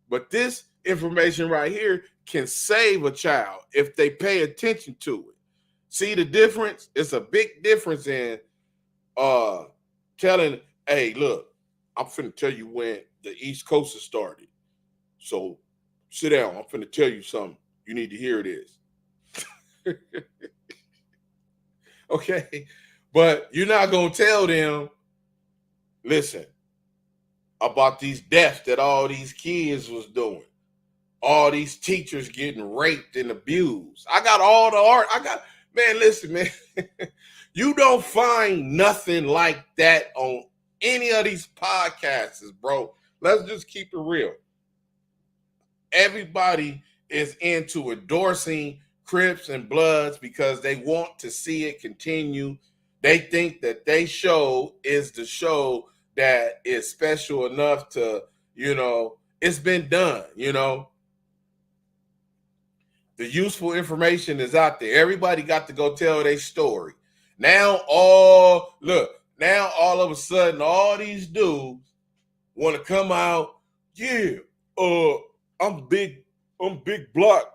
But this information right here can save a child if they pay attention to it. See the difference? It's a big difference in telling, hey, look, I'm finna tell you when the East Coast started. So sit down. I'm finna tell you something. You need to hear this. Okay. But you're not gonna tell them, listen, about these deaths that all these kids was doing. All these teachers getting raped and abused. I got all the art. Man, listen, man. You don't find nothing like that on any of these podcasts, bro. Let's just keep it real. Everybody is into endorsing Crips and Bloods because they want to see it continue. They think that they show is the show that is special enough to, it's been done, The useful information is out there. Everybody got to go tell their story. Now all of a sudden, all these dudes want to come out. Yeah, I'm big block.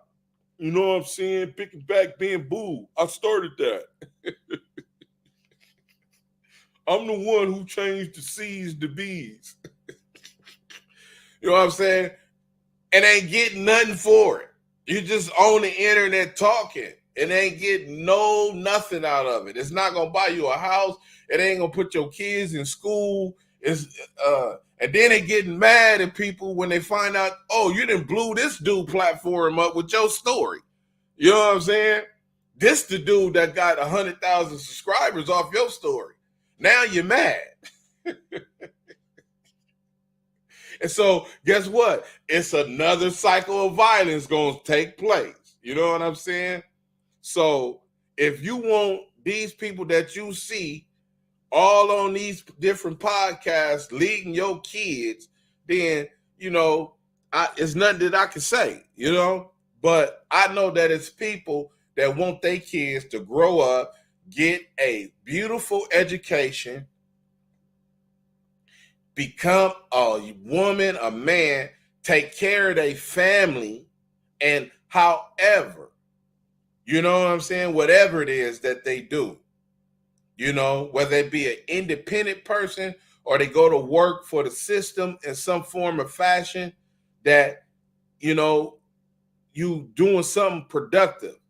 You know what I'm saying? Picking back bamboo. I started that. I'm the one who changed the C's to B's. You know what I'm saying? And ain't getting nothing for it. You just on the internet talking and ain't getting nothing out of it. It's not gonna buy you a house. It ain't gonna put your kids in school. And then they getting mad at people when they find out, oh, you done blew this dude platform up with your story. You know what I'm saying? This the dude that got 100,000 subscribers off your story. Now you're mad. And so guess what? It's another cycle of violence going to take place. You know what I'm saying? So if you want these people that you see all on these different podcasts leading your kids, then, it's nothing that I can say, But I know that it's people that want their kids to grow up, get a beautiful education, become a woman, a man, take care of their family, and however, you know what I'm saying? Whatever it is that they do, whether it be an independent person or they go to work for the system in some form or fashion, that, you doing something productive,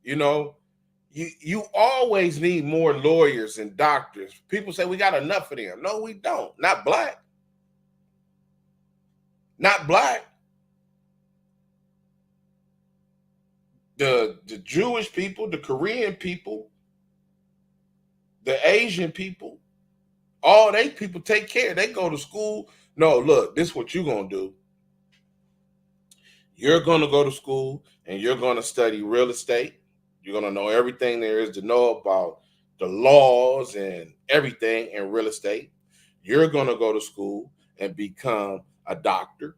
You always need more lawyers and doctors. People say we got enough of them. No, we don't. Not black. Not black. the Jewish people, the Korean people, the Asian people, all they people take care. They go to school. No, look, this is what you're gonna do. You're gonna go to school and you're gonna study real estate. You're gonna know everything there is to know about the laws and everything in real estate. You're gonna go to school and become a doctor.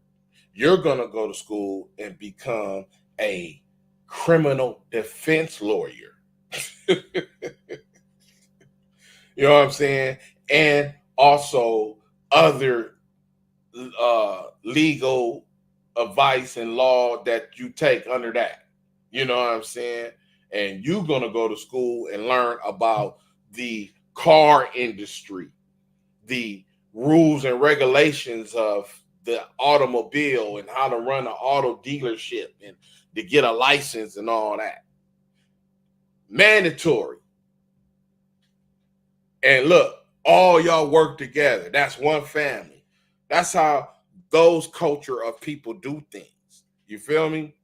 You're gonna go to school and become a criminal defense lawyer. You know what I'm saying? And also other legal advice and law that you take under that. You know what I'm saying? And you're going to go to school and learn about the car industry, the rules and regulations of the automobile and how to run an auto dealership and to get a license and all that. Mandatory. And look, all y'all work together. That's one family. That's how those culture of people do things. You feel me?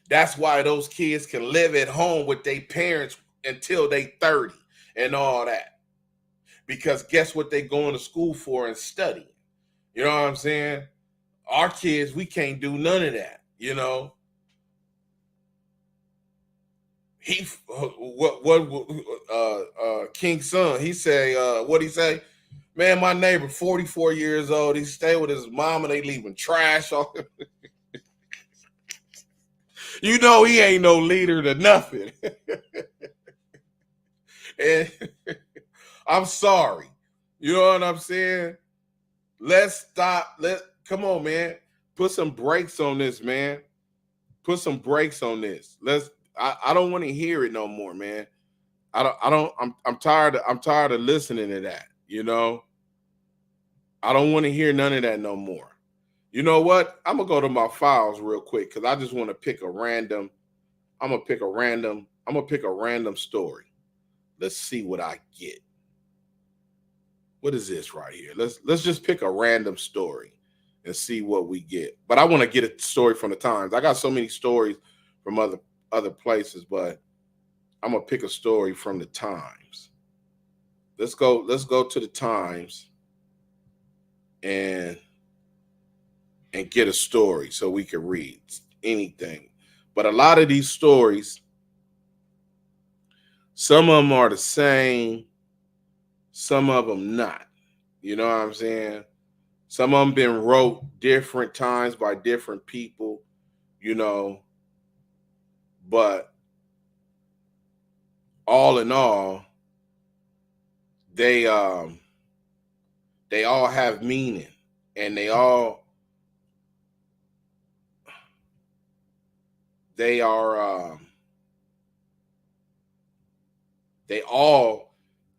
That's why those kids can live at home with their parents until they 30 and all that. Because guess what they going to school for and studying? You know what I'm saying? Our kids, we can't do none of that, you know? King's son, he say, what'd he say? Man, my neighbor, 44 years old, he stay with his mom and they leaving trash on him. You know he ain't no leader to nothing. And I'm sorry. You know what I'm saying? Let's stop. Come on, man. Put some brakes on this, man. Put some brakes on this. I don't want to hear it no more, man. I'm tired of listening to that, you know. I don't want to hear none of that no more. You know what? I'm gonna go to my files real quick because I just want to pick a random. I'm gonna pick a random story. Let's see what I get. What is this right here? Let's just pick a random story and see what we get. But I want to get a story from the Times. I got so many stories from other places, but I'm gonna pick a story from the Times. Let's go to the Times and get a story so we can read anything. But a lot of these stories, some of them are the same, some of them not. You know what I'm saying? Some of them been wrote different times by different people, you know. But all in all, they all have meaning, and they all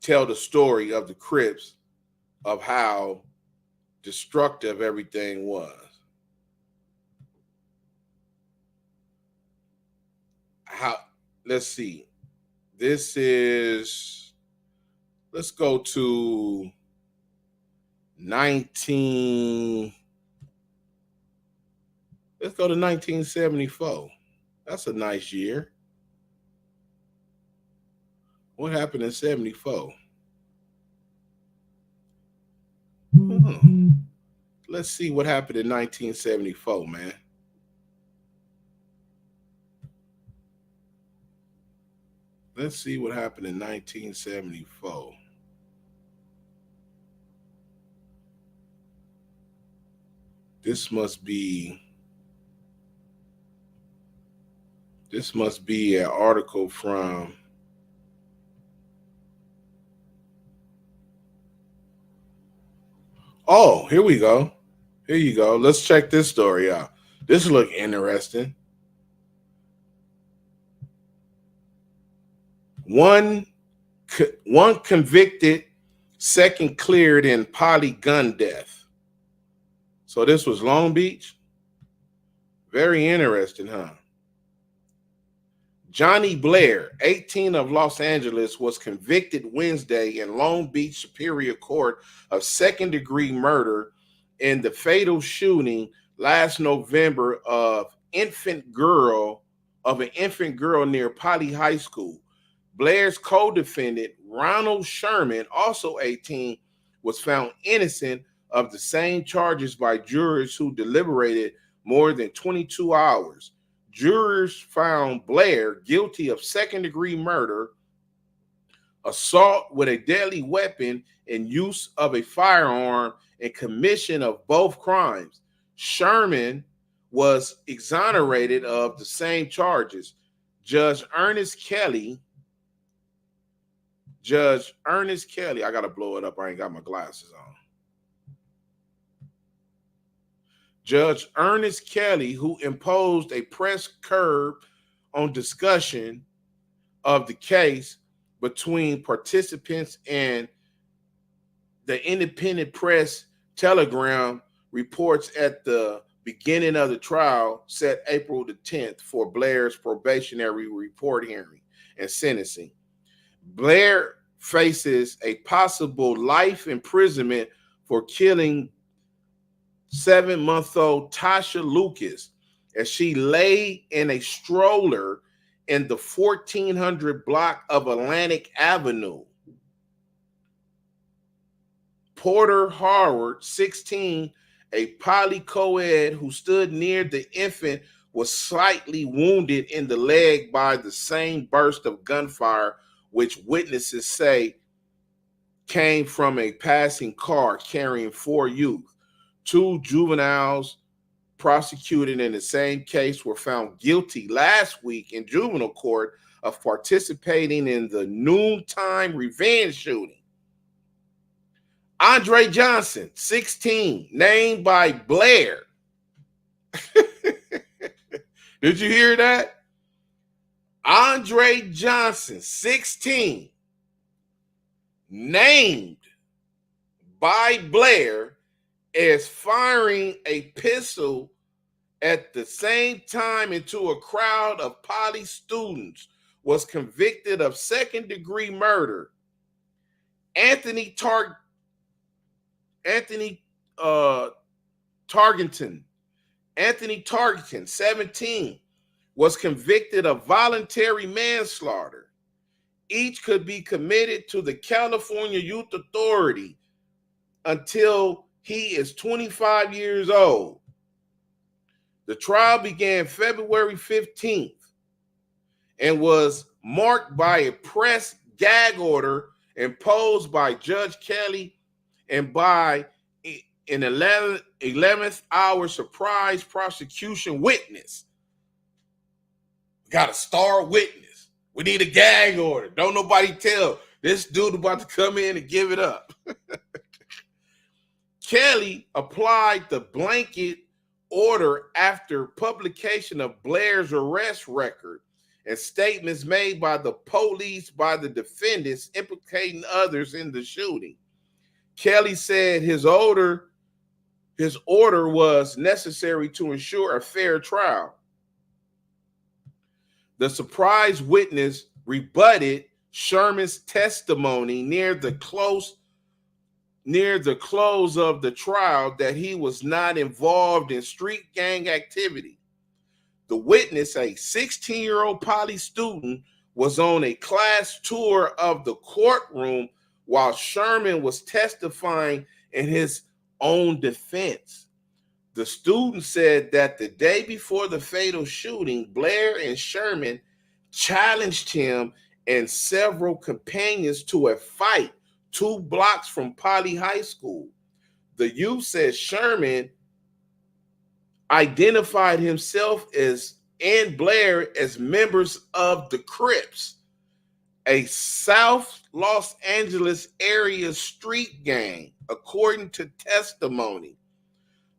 tell the story of the Crips, of how destructive everything was. Let's see. This is, let's go to 1974. That's a nice year. What happened in 74? Let's see what happened in 1974, man. Let's see what happened in 1974. This must be an article from Oh, here we go. Here you go. Let's check this story out. This look interesting. One convicted, second cleared in poly gun death. So this was Long Beach. Very interesting, huh? Johnny Blair, 18 of Los Angeles, was convicted Wednesday in Long Beach Superior Court of second-degree murder in the fatal shooting last November of infant girl near Poly High School. Blair's co-defendant, Ronald Sherman, also 18, was found innocent of the same charges by jurors who deliberated more than 22 hours. Jurors found Blair guilty of second-degree murder, assault with a deadly weapon, and use of a firearm, and commission of both crimes. Sherman was exonerated of the same charges. Judge Ernest Kelly, I gotta blow it up. I ain't got my glasses on. Judge Ernest Kelly, who imposed a press curb on discussion of the case between participants and the Independent Press Telegram reports at the beginning of the trial, set April the 10th for Blair's probationary report hearing and sentencing. Blair faces a possible life imprisonment for killing 7-month-old Tasha Lucas as she lay in a stroller in the 1400 block of Atlantic Avenue. Porter Howard, 16, a poly-co-ed who stood near the infant, was slightly wounded in the leg by the same burst of gunfire, which witnesses say came from a passing car carrying 4 youth. 2 juveniles prosecuted in the same case were found guilty last week in juvenile court of participating in the noontime revenge shooting. Andre Johnson, 16, named by Blair. Did you hear that? Andre Johnson, 16, named by Blair as firing a pistol at the same time into a crowd of poly students, was convicted of second-degree murder. Anthony Tarkenton, 17, was convicted of voluntary manslaughter. Each could be committed to the California Youth Authority until he is 25 years old. The trial began February 15th and was marked by a press gag order imposed by Judge Kelly and by an 11th hour surprise prosecution witness. We got a star witness. We need a gag order. Don't nobody tell. This dude about to come in and give it up. Kelly applied the blanket order after publication of Blair's arrest record and statements made by the police by the defendants implicating others in the shooting. Kelly said his order was necessary to ensure a fair trial. The surprise witness rebutted Sherman's testimony near the close of the trial that he was not involved in street gang activity. The witness, a 16-year-old poly student, was on a class tour of the courtroom while Sherman was testifying in his own defense. The student said that the day before the fatal shooting, Blair and Sherman challenged him and several companions to a fight 2 blocks from Poly High School. The youth said Sherman identified himself and Blair as members of the Crips, a South Los Angeles area street gang, according to testimony.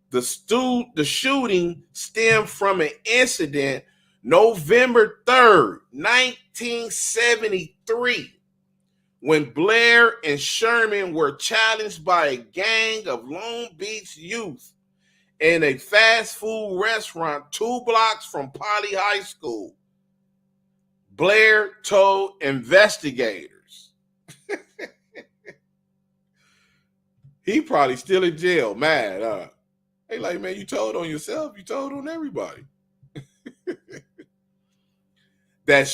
The shooting stemmed from an incident November 3rd, 1973, when Blair and Sherman were challenged by a gang of Long Beach youth in a fast food restaurant 2 blocks from Poly High School. Blair told investigators. He probably still in jail, mad. Hey, like, man, you told on yourself. You told on everybody. that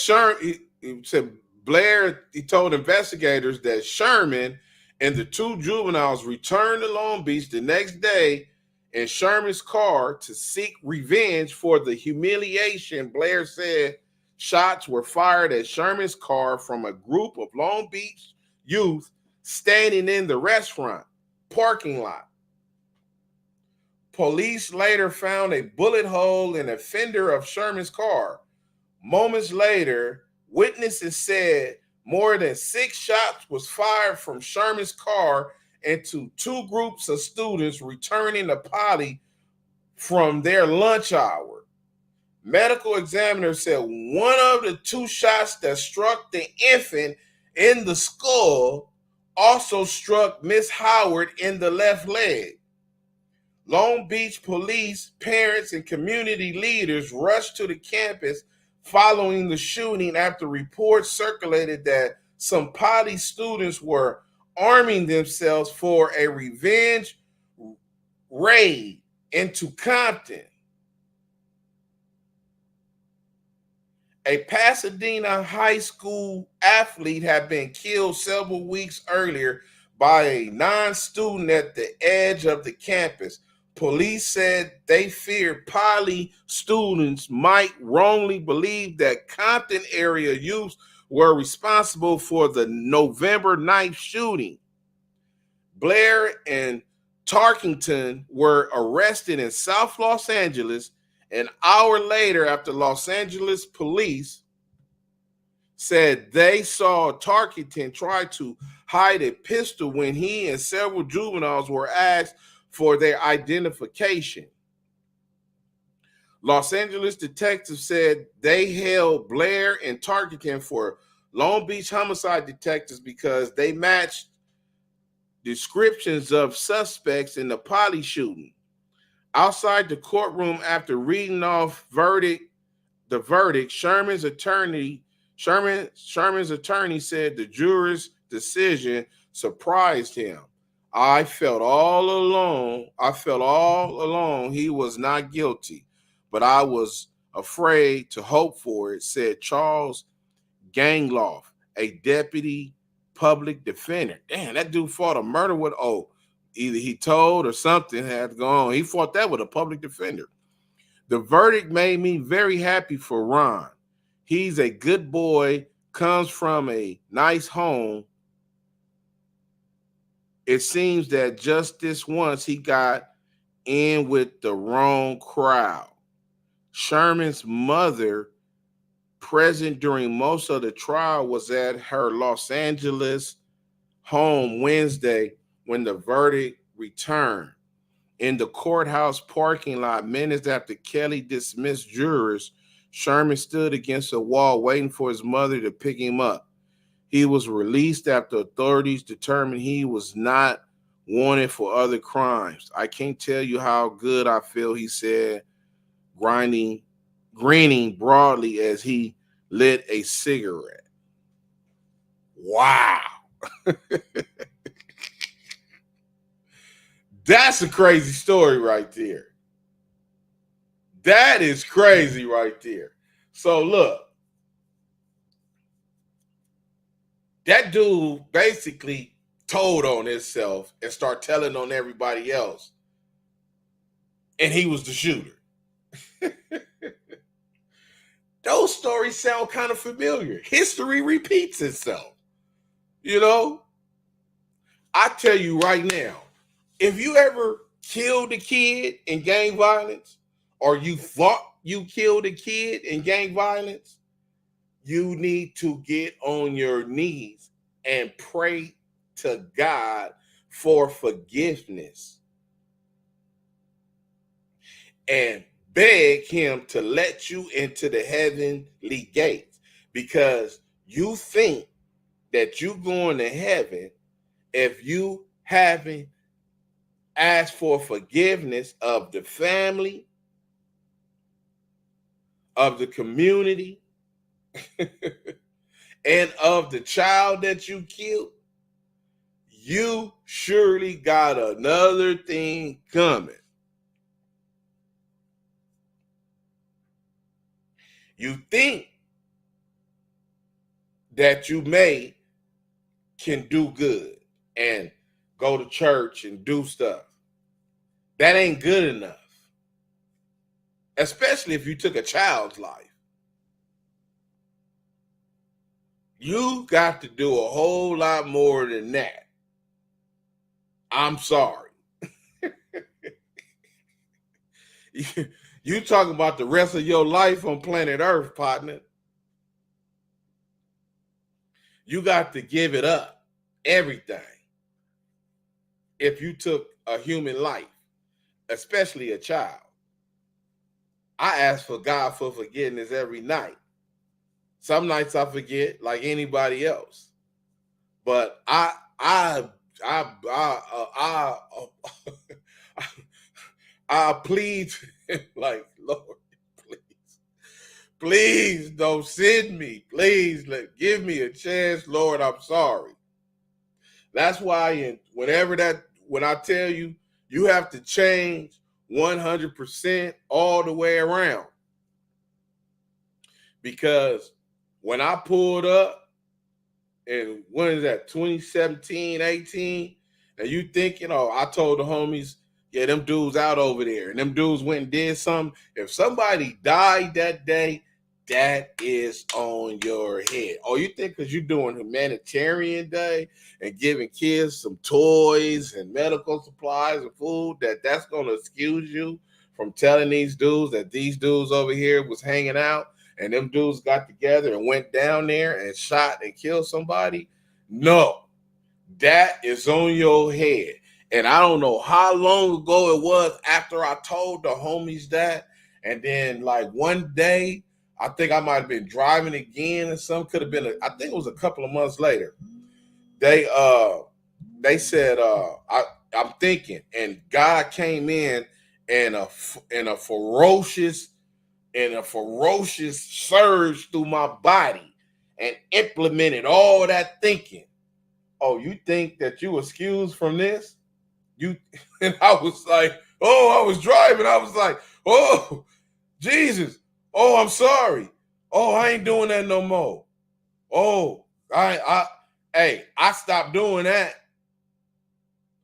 he said Blair, he told investigators that Sherman and the two juveniles returned to Long Beach the next day in Sherman's car to seek revenge for the humiliation. Blair said shots were fired at Sherman's car from a group of Long Beach youth standing in the restaurant parking lot. Police later found a bullet hole in a fender of Sherman's car. Moments later, witnesses said more than 6 shots was fired from Sherman's car into 2 groups of students returning to Poly from their lunch hour. Medical examiners said one of the 2 shots that struck the infant in the skull also struck Miss Howard in the left leg. Long Beach police, parents, and community leaders rushed to the campus following the shooting after reports circulated that some Poly students were arming themselves for a revenge raid into Compton. A Pasadena high school athlete had been killed several weeks earlier by a non-student at the edge of the campus. Police said they feared Poly students might wrongly believe that Compton area youths were responsible for the November 9th shooting. Blair and Tarkington were arrested in South Los Angeles an hour later after Los Angeles police said they saw Tarkington try to hide a pistol when he and several juveniles were asked for their identification. Los Angeles detectives said they held Blair and Tarkington for Long Beach homicide detectives because they matched descriptions of suspects in the Poly shooting. Outside the courtroom, after reading off the verdict, Sherman's attorney said the juror's decision surprised him. I felt all along he was not guilty, but I was afraid to hope for it, said Charles Gangloff, a deputy public defender. Damn, that dude fought a murder with, either he told or something had gone on. He fought that with a public defender. The verdict made me very happy for Ron. He's a good boy, comes from a nice home. It seems that just this once he got in with the wrong crowd. Sherman's mother, present during most of the trial, was at her Los Angeles home Wednesday when the verdict returned. In the courthouse parking lot, minutes after Kelly dismissed jurors, Sherman stood against a wall waiting for his mother to pick him up. He was released after authorities determined he was not wanted for other crimes. I can't tell you how good I feel, he said, grinning broadly as he lit a cigarette. Wow. That's a crazy story right there. That is crazy right there. So look, that dude basically told on himself and started telling on everybody else. And he was the shooter. Those stories sound kind of familiar. History repeats itself. You know, I tell you right now, if you ever killed a kid in gang violence, or you thought you killed a kid in gang violence, you need to get on your knees and pray to God for forgiveness and beg him to let you into the heavenly gates, because you think that you're going to heaven if you haven't asked for forgiveness of the family, of the community, and of the child that you killed. You surely got another thing coming. You think that you may can do good and go to church and do stuff. That ain't good enough. Especially if you took a child's life. You got to do a whole lot more than that. I'm sorry. You talking about the rest of your life on planet Earth, partner. You got to give it up, everything, if you took a human life, especially a child. I ask for God for forgiveness every night. Some nights I forget, like anybody else, but I plead like, Lord, please don't send me. Please give me a chance, Lord. I'm sorry. That's why when I tell you, you have to change 100% all the way around. Because when I pulled up, and when is that, 2017, 18, and you think, I told the homies, yeah, them dudes out over there, and them dudes went and did something. If somebody died that day, that is on your head. Oh, you think because you're doing humanitarian day and giving kids some toys and medical supplies and food, that's going to excuse you from telling these dudes that these dudes over here was hanging out and them dudes got together and went down there and shot and killed somebody? No, that is on your head. And I don't know how long ago it was after I told the homies that. And then like one day, I think I might have been driving again, and some could have been, I think it was a couple of months later. They said, I'm thinking, and God came in a ferocious surge through my body and implemented all that thinking. Oh, you think that you excused from this? And I was like, I was driving. I was like, oh, Jesus. Oh, I'm sorry. Oh, I ain't doing that no more. Oh, I stopped doing that.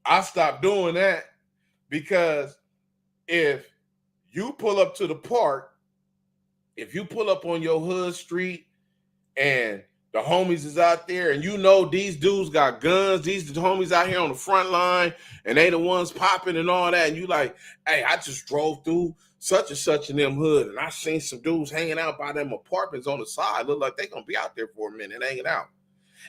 I stopped doing that because if you pull up to the park, if you pull up on your hood street and the homies is out there and these dudes got guns, these homies out here on the front line and they the ones popping and all that, and you like, hey, I just drove through such and such in them hood and I seen some dudes hanging out by them apartments on the side. Look like they gonna be out there for a minute hanging out.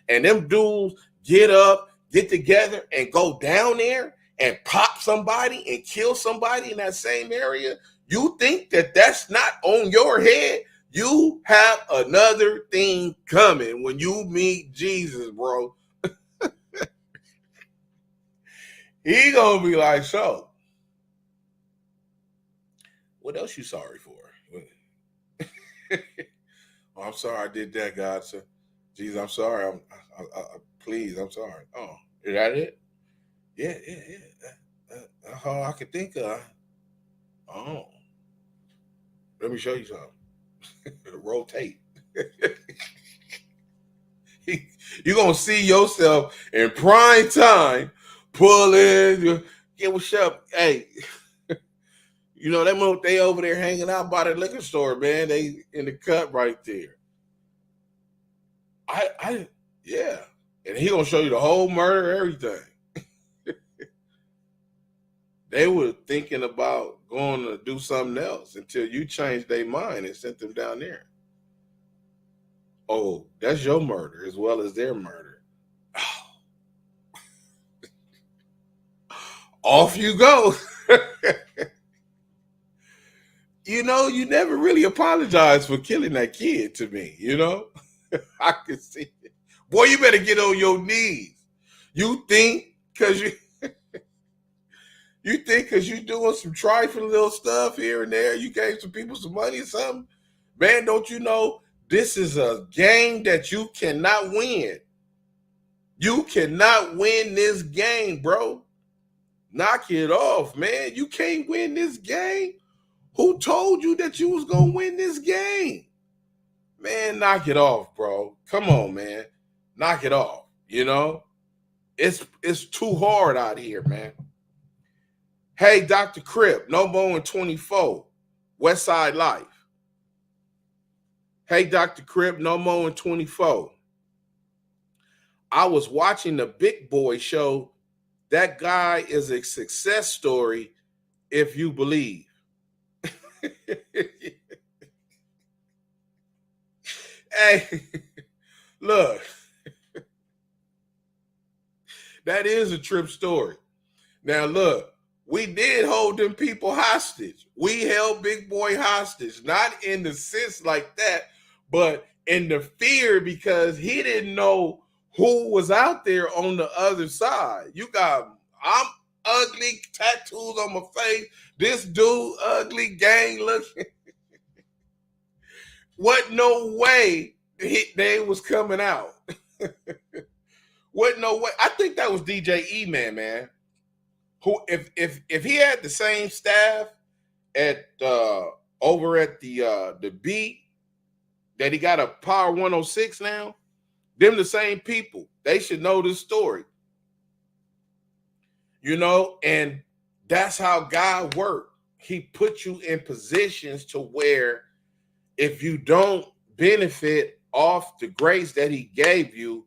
And them dudes get up, get together and go down there and pop somebody and kill somebody in that same area. You think that that's not on your head? You have another thing coming when you meet Jesus, bro. He gonna be like, so, what else you sorry for? Oh, I'm sorry I did that, God. So, Jesus, I'm sorry. Please, I'm sorry. Oh, is that it? Yeah. That's all I can think of. Oh, let me show you something. Rotate. You're gonna see yourself in prime time pull in. Yeah, what's up? Hey, they over there hanging out by the liquor store, man. They in the cut right there. Yeah. And he gonna show you the whole murder, everything. They were thinking about going to do something else until you changed their mind and sent them down there. Oh, that's your murder as well as their murder. Oh. Off you go. You never really apologized for killing that kid to me, I can see it. Boy, you better get on your knees. You think because you're doing some trifling little stuff here and there, you gave some people some money or something? Man, don't you know this is a game that you cannot win? You cannot win this game, bro. Knock it off, man. You can't win this game. Who told you that you was going to win this game? Man, knock it off, bro. Come on, man. Knock it off. You know? It's too hard out here, man. Hey, Dr. Crip, no more than 24. West Side Life. Hey, Dr. Crip, no more than 24. I was watching the Big Boy show. That guy is a success story if you believe. Hey, look, that is a trip story. Now, look, we did hold them people hostage. We held Big Boy hostage, not in the sense like that, but in the fear because he didn't know who was out there on the other side. I'm ugly, tattoos on my face. This dude, ugly, gang looking. What no way they was coming out. What no way. I think that was DJ E-Man, man. Who, if he had the same staff at over at the beat that he got a Power 106 now, them the same people. They should know this story. You know, and that's how God works. He put you in positions to where if you don't benefit off the grace that he gave you,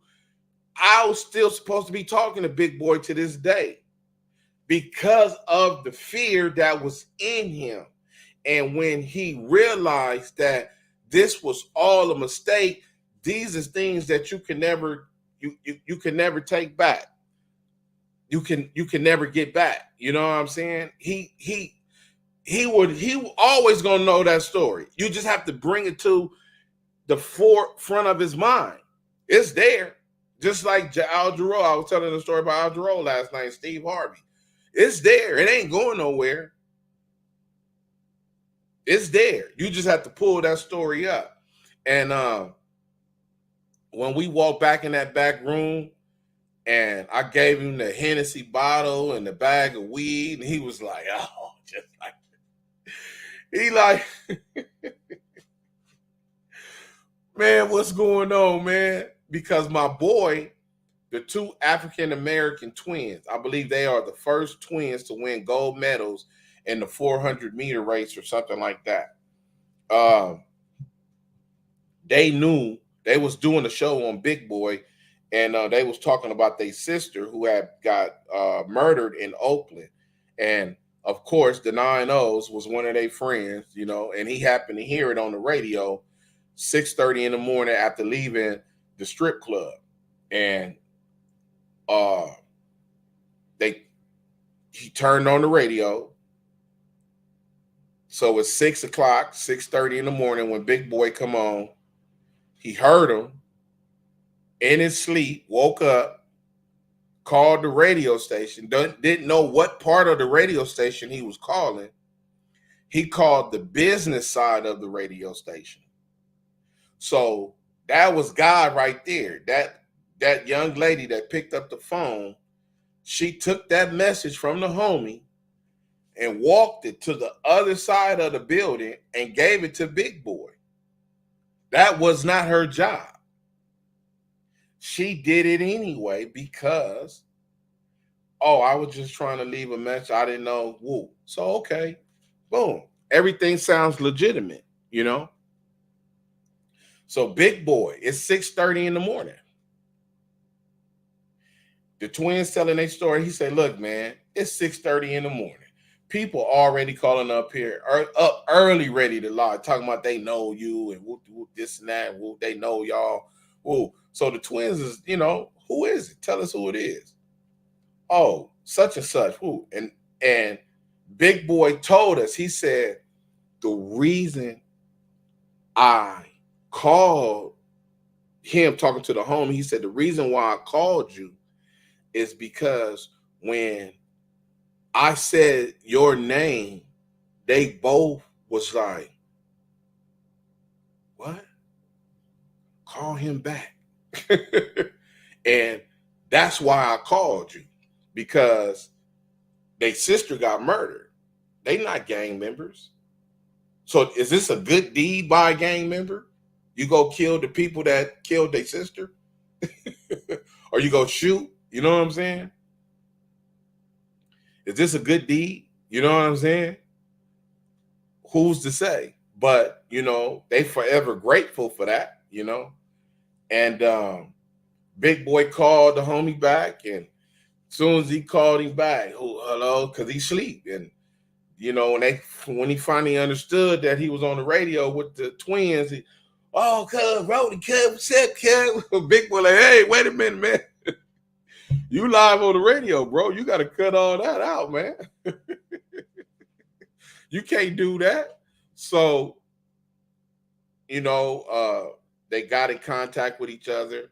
I was still supposed to be talking to Big Boy to this day because of the fear that was in him. And when he realized that this was all a mistake, these are things that you can never take back. You can never get back. You know what I'm saying? He always gonna know that story. You just have to bring it to the forefront of his mind. It's there. Just like Al Jarreau. I was telling the story about Al Jarreau last night, Steve Harvey. It's there. It ain't going nowhere. It's there. You just have to pull that story up. And when we walked back in that back room and I gave him the Hennessy bottle and the bag of weed, and he was like, oh, just like, he like, man, what's going on, man? Because my boy, the two African-American twins, I believe they are the first twins to win gold medals in the 400-meter race or something like that. They knew they was doing a show on Big Boy, and they was talking about their sister who had got murdered in Oakland. And of course, the 9-0s was one of their friends, you know, and he happened to hear it on the radio 6:30 in the morning after leaving the strip club. And he turned on the radio. So it's 6 o'clock, 6:30 in the morning when Big Boy come on. He heard him in his sleep, woke up, called the radio station, didn't know what part of the radio station he was calling. He called the business side of the radio station. So that was God right there. That young lady that picked up the phone, she took that message from the homie and walked it to the other side of the building and gave it to Big Boy. That was not her job. She did it anyway because, I was just trying to leave a message. I didn't know. Woo. So, okay. Boom. Everything sounds legitimate, you know? So, Big Boy, it's 6:30 in the morning. The twins telling their story. He said, look, man, it's 6:30 in the morning. People already calling up here, up early, ready to lie, talking about they know you and whoop, whoop, this and that. Whoop, they know y'all. Whoop. So the twins is, you know, who is it? Tell us who it is. Oh, such and such. Who? And Big Boy told us, he said, the reason I called him, talking to the homie, he said, the reason why I called you is because when I said your name, they both was like, what? Call him back. And that's why I called you, because their sister got murdered. They not gang members. So is this a good deed by a gang member? You go kill the people that killed their sister? Or you go shoot? You know what I'm saying? Is this a good deed? You know what I'm saying? Who's to say? But, they forever grateful for that, And Big Boy called the homie back, and as soon as he called him back, oh, hello, because he sleep. And, when he finally understood that he was on the radio with the twins, cuz, Brody, cuz, what's up, cuz? Big Boy like, hey, wait a minute, man. You live on the radio, bro. You got to cut all that out, man. You can't do that. So, they got in contact with each other.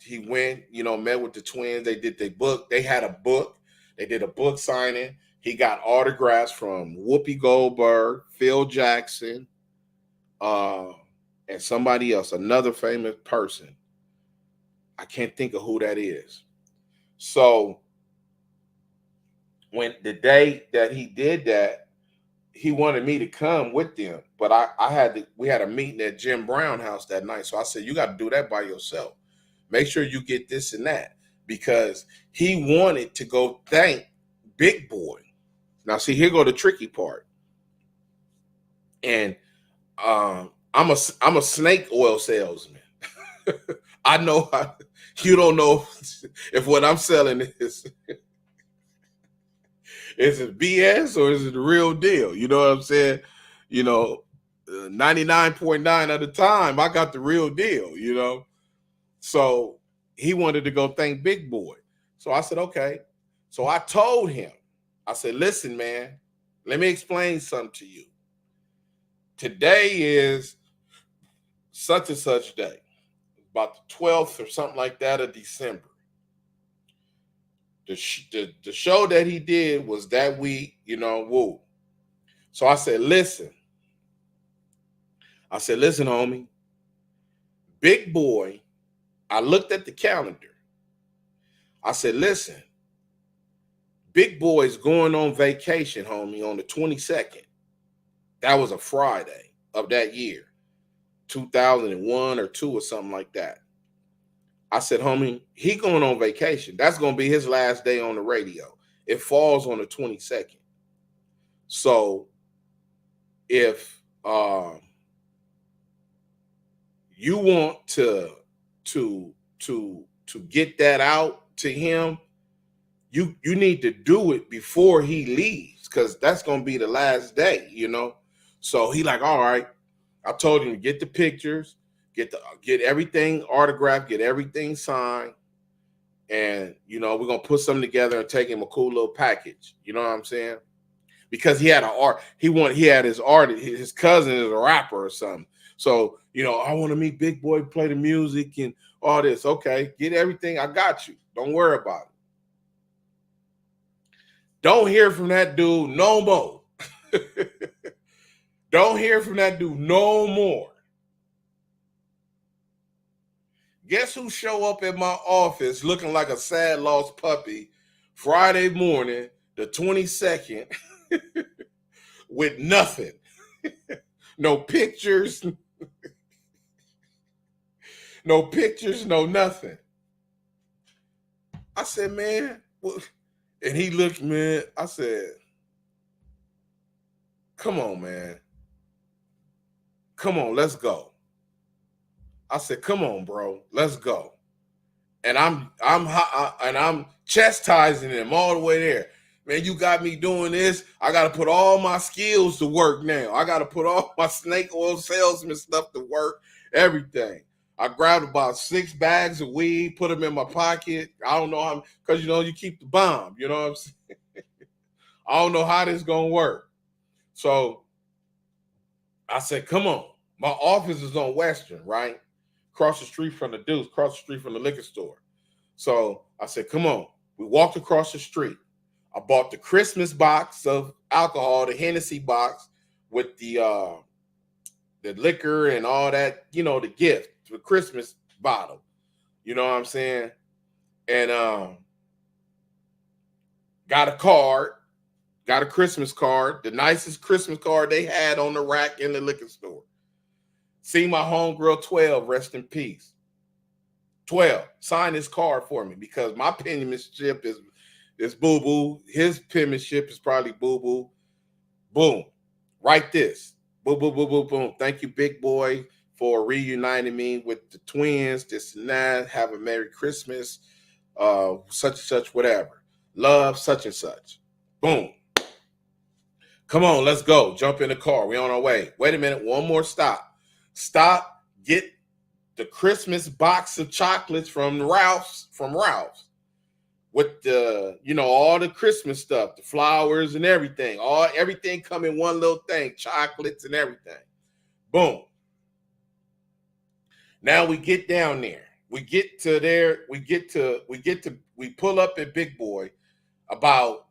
He went, met with the twins. They did their book. They had a book. They did a book signing. He got autographs from Whoopi Goldberg, Phil Jackson, and somebody else, another famous person. I can't think of who that is. So when the day that he did that, he wanted me to come with them, but we had a meeting at Jim Brown house that night. So I said, you got to do that by yourself. Make sure you get this and that, because he wanted to go thank Big Boy. Now, see, here go the tricky part. And I'm a snake oil salesman. I know you don't know if what I'm selling is it BS or is it the real deal? You know what I'm saying? 99.9 of the time, I got the real deal, So he wanted to go thank Big Boy. So I said, okay. So I told him, I said, listen, man, let me explain something to you. Today is such and such day, about the 12th or something like that of December. The show that he did was that week, woo. So I said, listen, homie, Big Boy, I looked at the calendar. I said, listen, Big Boy's going on vacation, homie, on the 22nd. That was a Friday of that year, 2001 or 2 or something like that. I said, homie, he going on vacation. That's going to be his last day on the radio. It falls on the 22nd. So if you want to get that out to him, you need to do it before he leaves, because that's going to be the last day, So he like, all right. I told him to get the pictures, get everything autographed, get everything signed, and we're gonna put something together and take him a cool little package. You know what I'm saying? Because he had his cousin is a rapper or something. So I want to meet Big Boy, play the music and all this. Okay, get everything. I got you. Don't worry about it. Don't hear from that dude no more. Don't hear from that dude no more. Guess who show up at my office looking like a sad lost puppy Friday morning, the 22nd, with nothing. No pictures. No pictures, no nothing. I said, man, what? And he looked, man, I said, come on, man. Come on, let's go. I said, come on, bro, let's go. And I'm chastising him all the way there. Man, you got me doing this. I got to put all my skills to work now. I got to put all my snake oil salesman stuff to work, everything. I grabbed about 6 bags of weed, put them in my pocket. I don't know how, because, you keep the bomb. You know what I'm saying? I don't know how this is going to work. So I said, come on. My office is on Western, right? Across the street from the Deuce, across the street from the liquor store. So I said, come on. We walked across the street. I bought the Christmas box of alcohol, the Hennessy box with the liquor and all that, the gift, the Christmas bottle. You know what I'm saying? And got a card, got a Christmas card, the nicest Christmas card they had on the rack in the liquor store. See my homegirl 12, rest in peace. 12, sign this card for me because my penmanship is boo-boo. His penmanship is probably boo-boo. Boom. Write this. Boom, boom, boom, boom, boom. Thank you, big boy, for reuniting me with the twins, this and that. Have a Merry Christmas, such and such, whatever. Love, such and such. Boom. Come on, let's go. Jump in the car. We on our way. Wait a minute. One more stop. Stop. Get the Christmas box of chocolates from Ralph's. With the, all the Christmas stuff, the flowers and everything. Everything come in one little thing. Chocolates and everything. Boom. Now we get down there. We pull up at Big Boy about,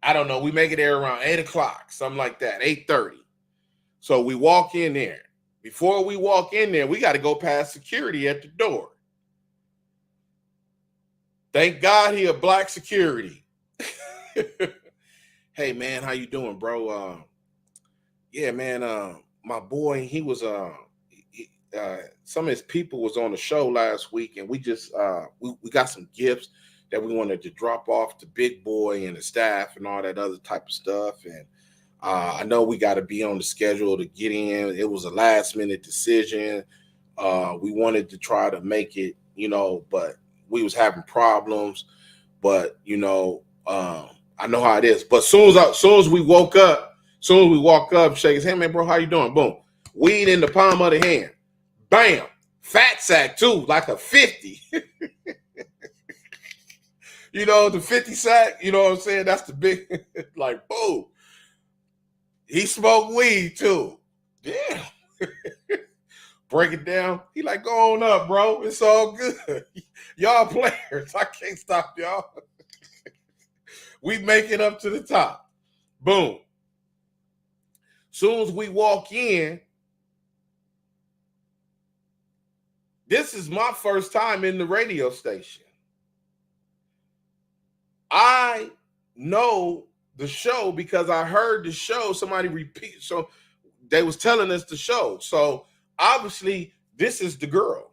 I don't know, we make it there around 8 o'clock, something like that, 8:30. So we walk in there. Before we walk in there, we got to go past security at the door. Thank God he a black security. Hey, man, how you doing, bro? Yeah, man, my boy, he was, some of his people was on the show last week, and we just, we got some gifts that we wanted to drop off to Big Boy and the staff and all that other type of stuff. And I know we got to be on the schedule to get in. It was a last minute decision. We wanted to try to make it, but we was having problems. But, I know how it is. But soon as we walk up, shake his hand, man, bro, how you doing? Boom. Weed in the palm of the hand. Bam. Fat sack, too, like a 50. The 50 sack, you know what I'm saying? That's the big, like, boom. He smoked weed, too. Damn. Break it down. He like, go on up, bro. It's all good. Y'all players. I can't stop y'all. We make it up to the top. Boom. Soon as we walk in, this is my first time in the radio station. I know the show because I heard the show. Somebody repeat. So they was telling us the show. So obviously this is the girl.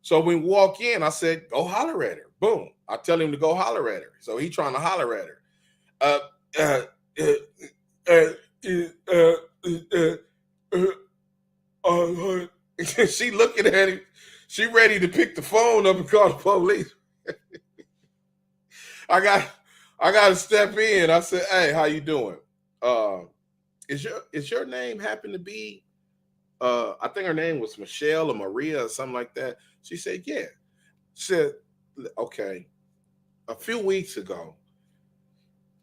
So when we walk in, I said, go holler at her. Boom. I tell him to go holler at her. So he trying to holler at her. She looking at him. She ready to pick the phone up and call the police. I got to step in. I said, hey, how you doing? Is your name happen to be, I think her name was Michelle or Maria or something like that. She said, yeah. She said, okay. A few weeks ago,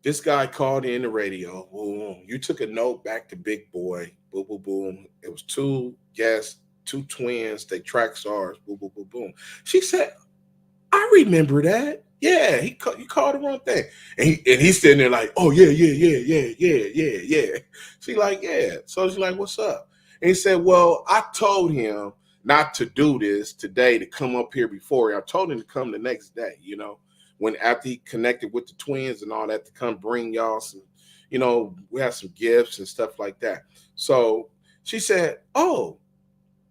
this guy called in the radio. Boom. You took a note back to Big Boy. Boom, boom, boom. It was two guests, two twins. They track stars. Boom, boom, boom, boom. She said, I remember that. Yeah, you called the wrong thing. And he's sitting there like, oh, yeah. She like, yeah. So she's like, what's up? And he said, well, I told him not to do this today, to come up here before. I told him to come the next day, when after he connected with the twins and all that, to come bring y'all some, we have some gifts and stuff like that. So she said, oh,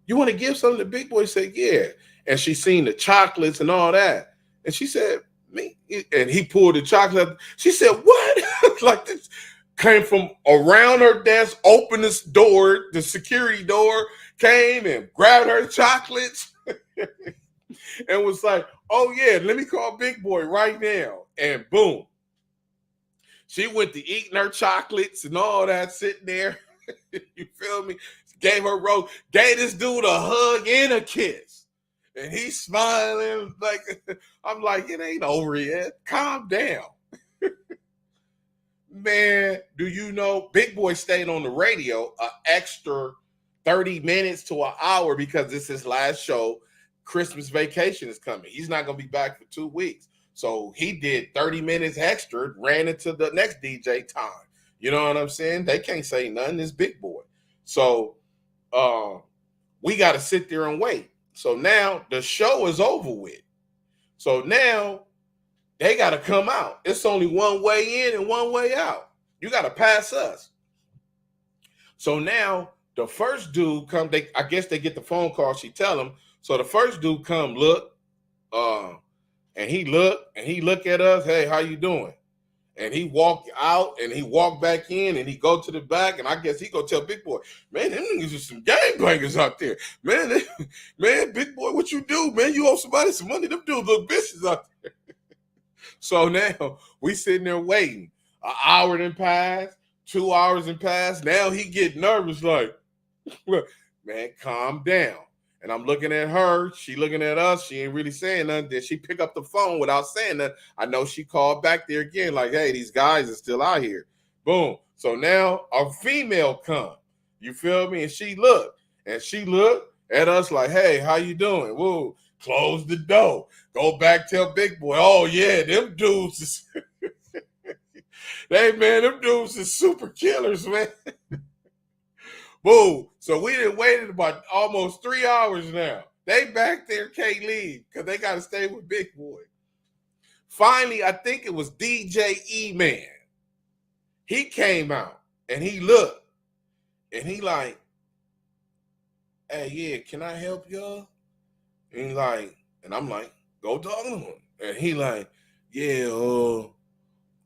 you want to give something to Big Boy? He said, yeah. And she seen the chocolates and all that. And she said, me, and he pulled the chocolate. She said, what? Like this came from around her desk, opened this door, the security door, came and grabbed her chocolates and was like, oh yeah, let me call Big Boy right now. And boom. She went to eating her chocolates and all that, sitting there. You feel me? Gave her rose, gave this dude a hug and a kiss. And he's smiling like, I'm like, it ain't over yet. Calm down. Man, do you know Big Boy stayed on the radio an extra 30 minutes to an hour because this is his last show. Christmas vacation is coming. He's not going to be back for 2 weeks. So he did 30 minutes extra, ran into the next DJ time. You know what I'm saying? They can't say nothing. It's Big Boy. So we got to sit there and wait. So now the show is over with. So now they got to come out. It's only one way in and one way out. You got to pass us. So now The first dude come, I guess they get the phone call, she tell him. So the first dude come look, and he look at us, hey, how you doing? And he walked out and he walked back in and he go to the back, and I guess he go tell Big Boy, man, them niggas are some gangbangers out there. Man, man, Big Boy, what you do, man? You owe somebody some money. Them dudes look vicious out there. So now we sitting there waiting. An hour done passed, 2 hours done passed. Now he get nervous like, man, calm down. And I'm looking at her. She looking at us. She ain't really saying nothing. Then she pick up the phone without saying that. I know she called back there again like, hey, these guys are still out here. Boom. So now a female come. You feel me? And she looked at us like, hey, how you doing? Whoa. Close the door. Go back, tell Big Boy, oh, yeah, them dudes is them dudes is super killers, man. Boom. So we done waited about almost 3 hours now. They back there can't leave because they got to stay with Big Boy. Finally, I think it was DJ E-Man. He came out and he looked and he like, hey, yeah, can I help y'all? And he like, and I'm like, go talk to him. And he like, yeah,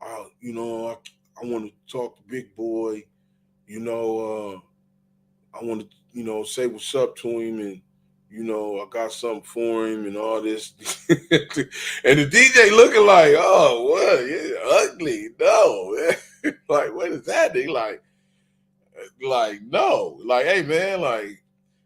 I want to talk to Big Boy. I want to, say what's up to him, and, I got something for him and all this. And the DJ looking like, oh, what? Yeah, ugly. No. Like, what is that? They like, no. Like, hey, man, like,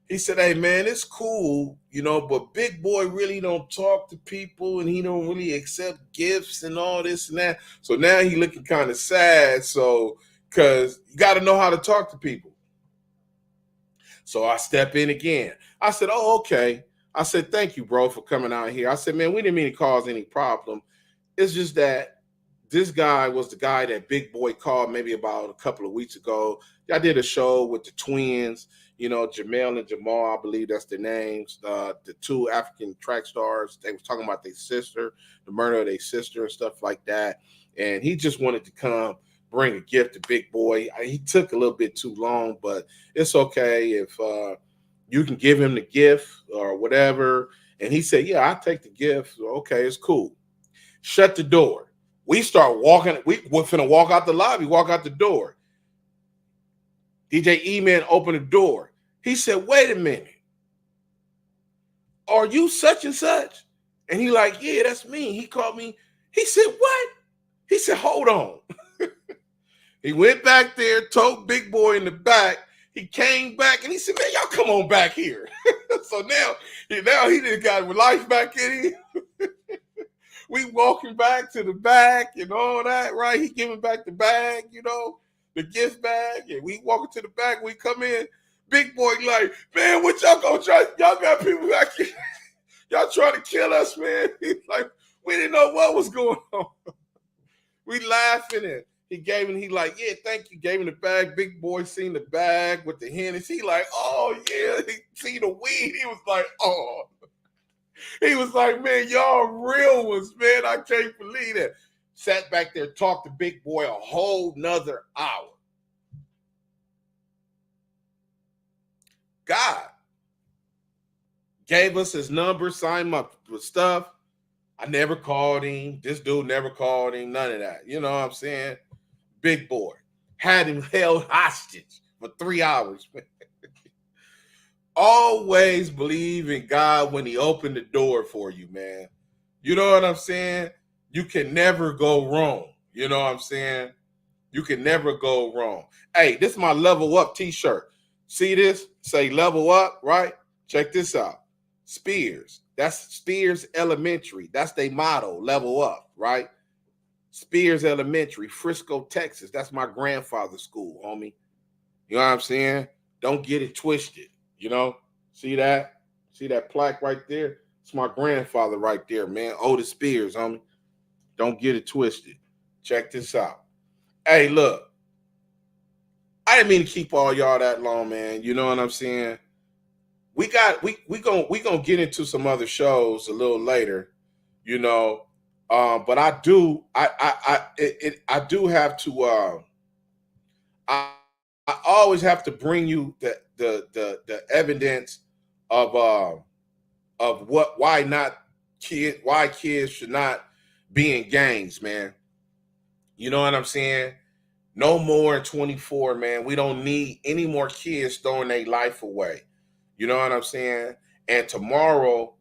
he said, hey, man, it's cool, but Big Boy really don't talk to people and he don't really accept gifts and all this and that. So now he looking kind of sad. So, because you got to know how to talk to people. So I step in again. I said, oh, okay. I said, thank you, bro, for coming out here. I said, man, we didn't mean to cause any problem. It's just that this guy was the guy that Big Boy called maybe about a couple of weeks ago. I did a show with the twins, Jamel and Jamal, I believe that's their names, the two African track stars. They was talking about their sister, the murder of their sister and stuff like that. And he just wanted to come bring a gift to Big Boy. He took a little bit too long, but it's okay if you can give him the gift or whatever. And he said, yeah, I'll take the gift. Okay, it's cool. Shut the door. We start walking. We're finna walk out the lobby, walk out the door. DJ E-Man opened the door. He said, wait a minute. Are you such and such? And he like, yeah, that's me. He called me. He said, what? He said, hold on. He went back there, told Big Boy in the back. He came back and he said, man, y'all come on back here. So now he done got life back in him. We walking back to the back and all that, right? He giving back the bag, the gift bag. And we walking to the back. We come in. Big Boy like, man, what y'all gonna try? Y'all got people back here. Y'all trying to kill us, man. He's like, we didn't know what was going on. We laughing and he gave him, he like, yeah, thank you. Gave him the bag. Big Boy seen the bag with the Hennessy. He like, oh, yeah. He seen the weed. He was like, oh. He was like, man, y'all real ones, man. I can't believe that. Sat back there, talked to Big Boy a whole nother hour. God gave us his number, signed him up with stuff. I never called him. This dude never called him. None of that. You know what I'm saying? Big Boy had him held hostage for 3 hours. Always believe in God when he opened the door for you, man. You know what I'm saying? You can never go wrong. You know what I'm saying? You can never go wrong. Hey, this is my Level Up t-shirt. See this? Say Level Up, right? Check this out. Spears. That's Spears Elementary. That's their motto, Level Up, right? Spears Elementary, Frisco, Texas. That's my grandfather's school, homie. You know what I'm saying? Don't get it twisted. See that? See that plaque right there? It's my grandfather right there, man. Otis Spears, homie. Don't get it twisted. Check this out. Hey, look. I didn't mean to keep all y'all that long, man. You know what I'm saying? We gonna get into some other shows a little later, but I do have to always have to bring you the evidence of why kids should not be in gangs, man. You know what I'm saying? No more in 24, man. We don't need any more kids throwing their life away. You know what I'm saying? And tomorrow,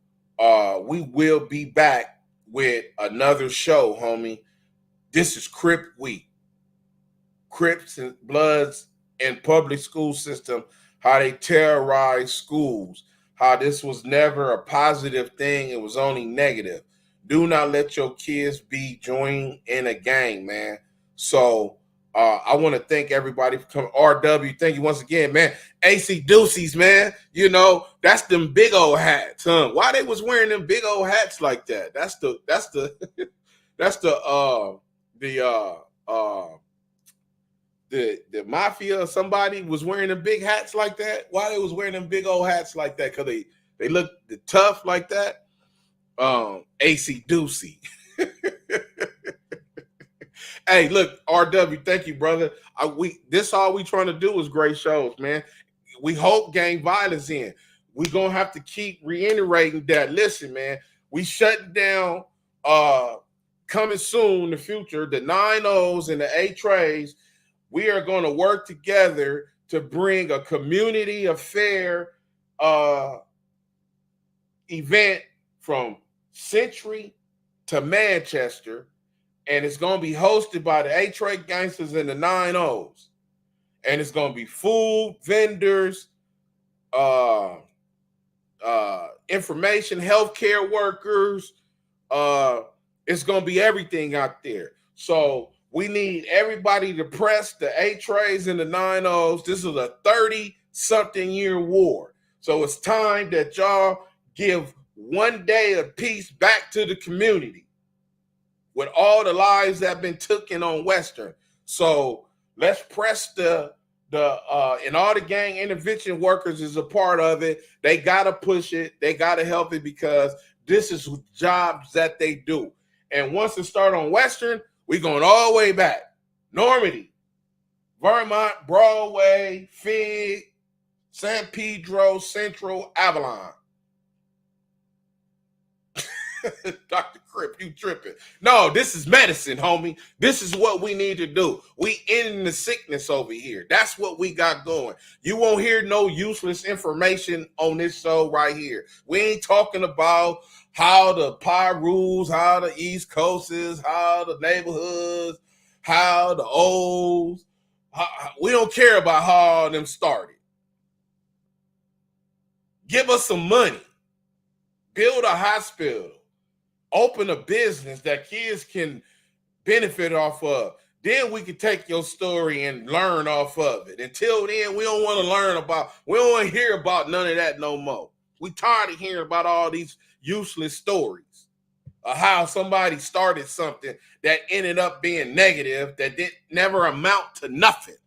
we will be back with another show, homie. This is Crip Week. Crips and Bloods in public school system, how they terrorize schools, how this was never a positive thing. It was only negative. Do not let your kids be joining in a gang, man. So I want to thank everybody for coming. RW, thank you once again, man. AC Deuces, man. You know, that's them big old hats, huh? Why they was wearing them big old hats like that? That's the the mafia or somebody was wearing them big hats like that. Why they was wearing them big old hats like that? Because they look tough like that. AC Deucey. Hey, look, RW, thank you, brother. This all we trying to do is great shows, man. We hope gang violence in. We gonna have to keep reiterating that. Listen, man, we shutting down coming soon in the future, the 9-0s and the 8-trays. We are going to work together to bring a community affair event from Century to Manchester, and it's going to be hosted by the 8-tray gangsters and the 9-0s. And it's going to be food, vendors, information, healthcare workers. It's going to be everything out there. So we need everybody to press the 8-trays and the 9-0s. This is a 30-something year war. So it's time that y'all give one day of peace back to the community with all the lives that have been taken on Western. So let's press and all the gang intervention workers is a part of it. They got to push it. They got to help it because this is jobs that they do. And once it start on Western, we're going all the way back. Normandy, Vermont, Broadway, Fig, San Pedro, Central, Avalon. Dr. Crip, you tripping. No, this is medicine, homie. This is what we need to do. We ending the sickness over here. That's what we got going. You won't hear no useless information on this show right here. We ain't talking about how the pie rules, how the East Coast is, how the neighborhoods, how the O's. We don't care about how all them started. Give us some money. Build a hospital. Open a business that kids can benefit off of. Then we can take your story and learn off of it. Until then, we don't want to we don't want to hear about none of that no more. We tired of hearing about all these useless stories of how somebody started something that ended up being negative that didn't never amount to nothing.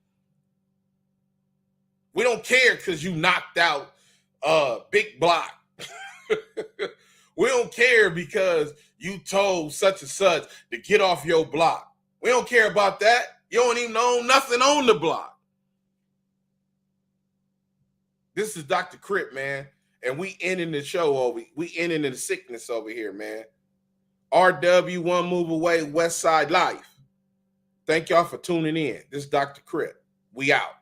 We don't care because you knocked out Big Block. We don't care because you told such and such to get off your block. We don't care about that. You don't even own nothing on the block. This is Dr. Crip, man. And we ending the show we ending the sickness over here, man. RW, one move away, West Side Life. Thank y'all for tuning in. This is Dr. Crip. We out.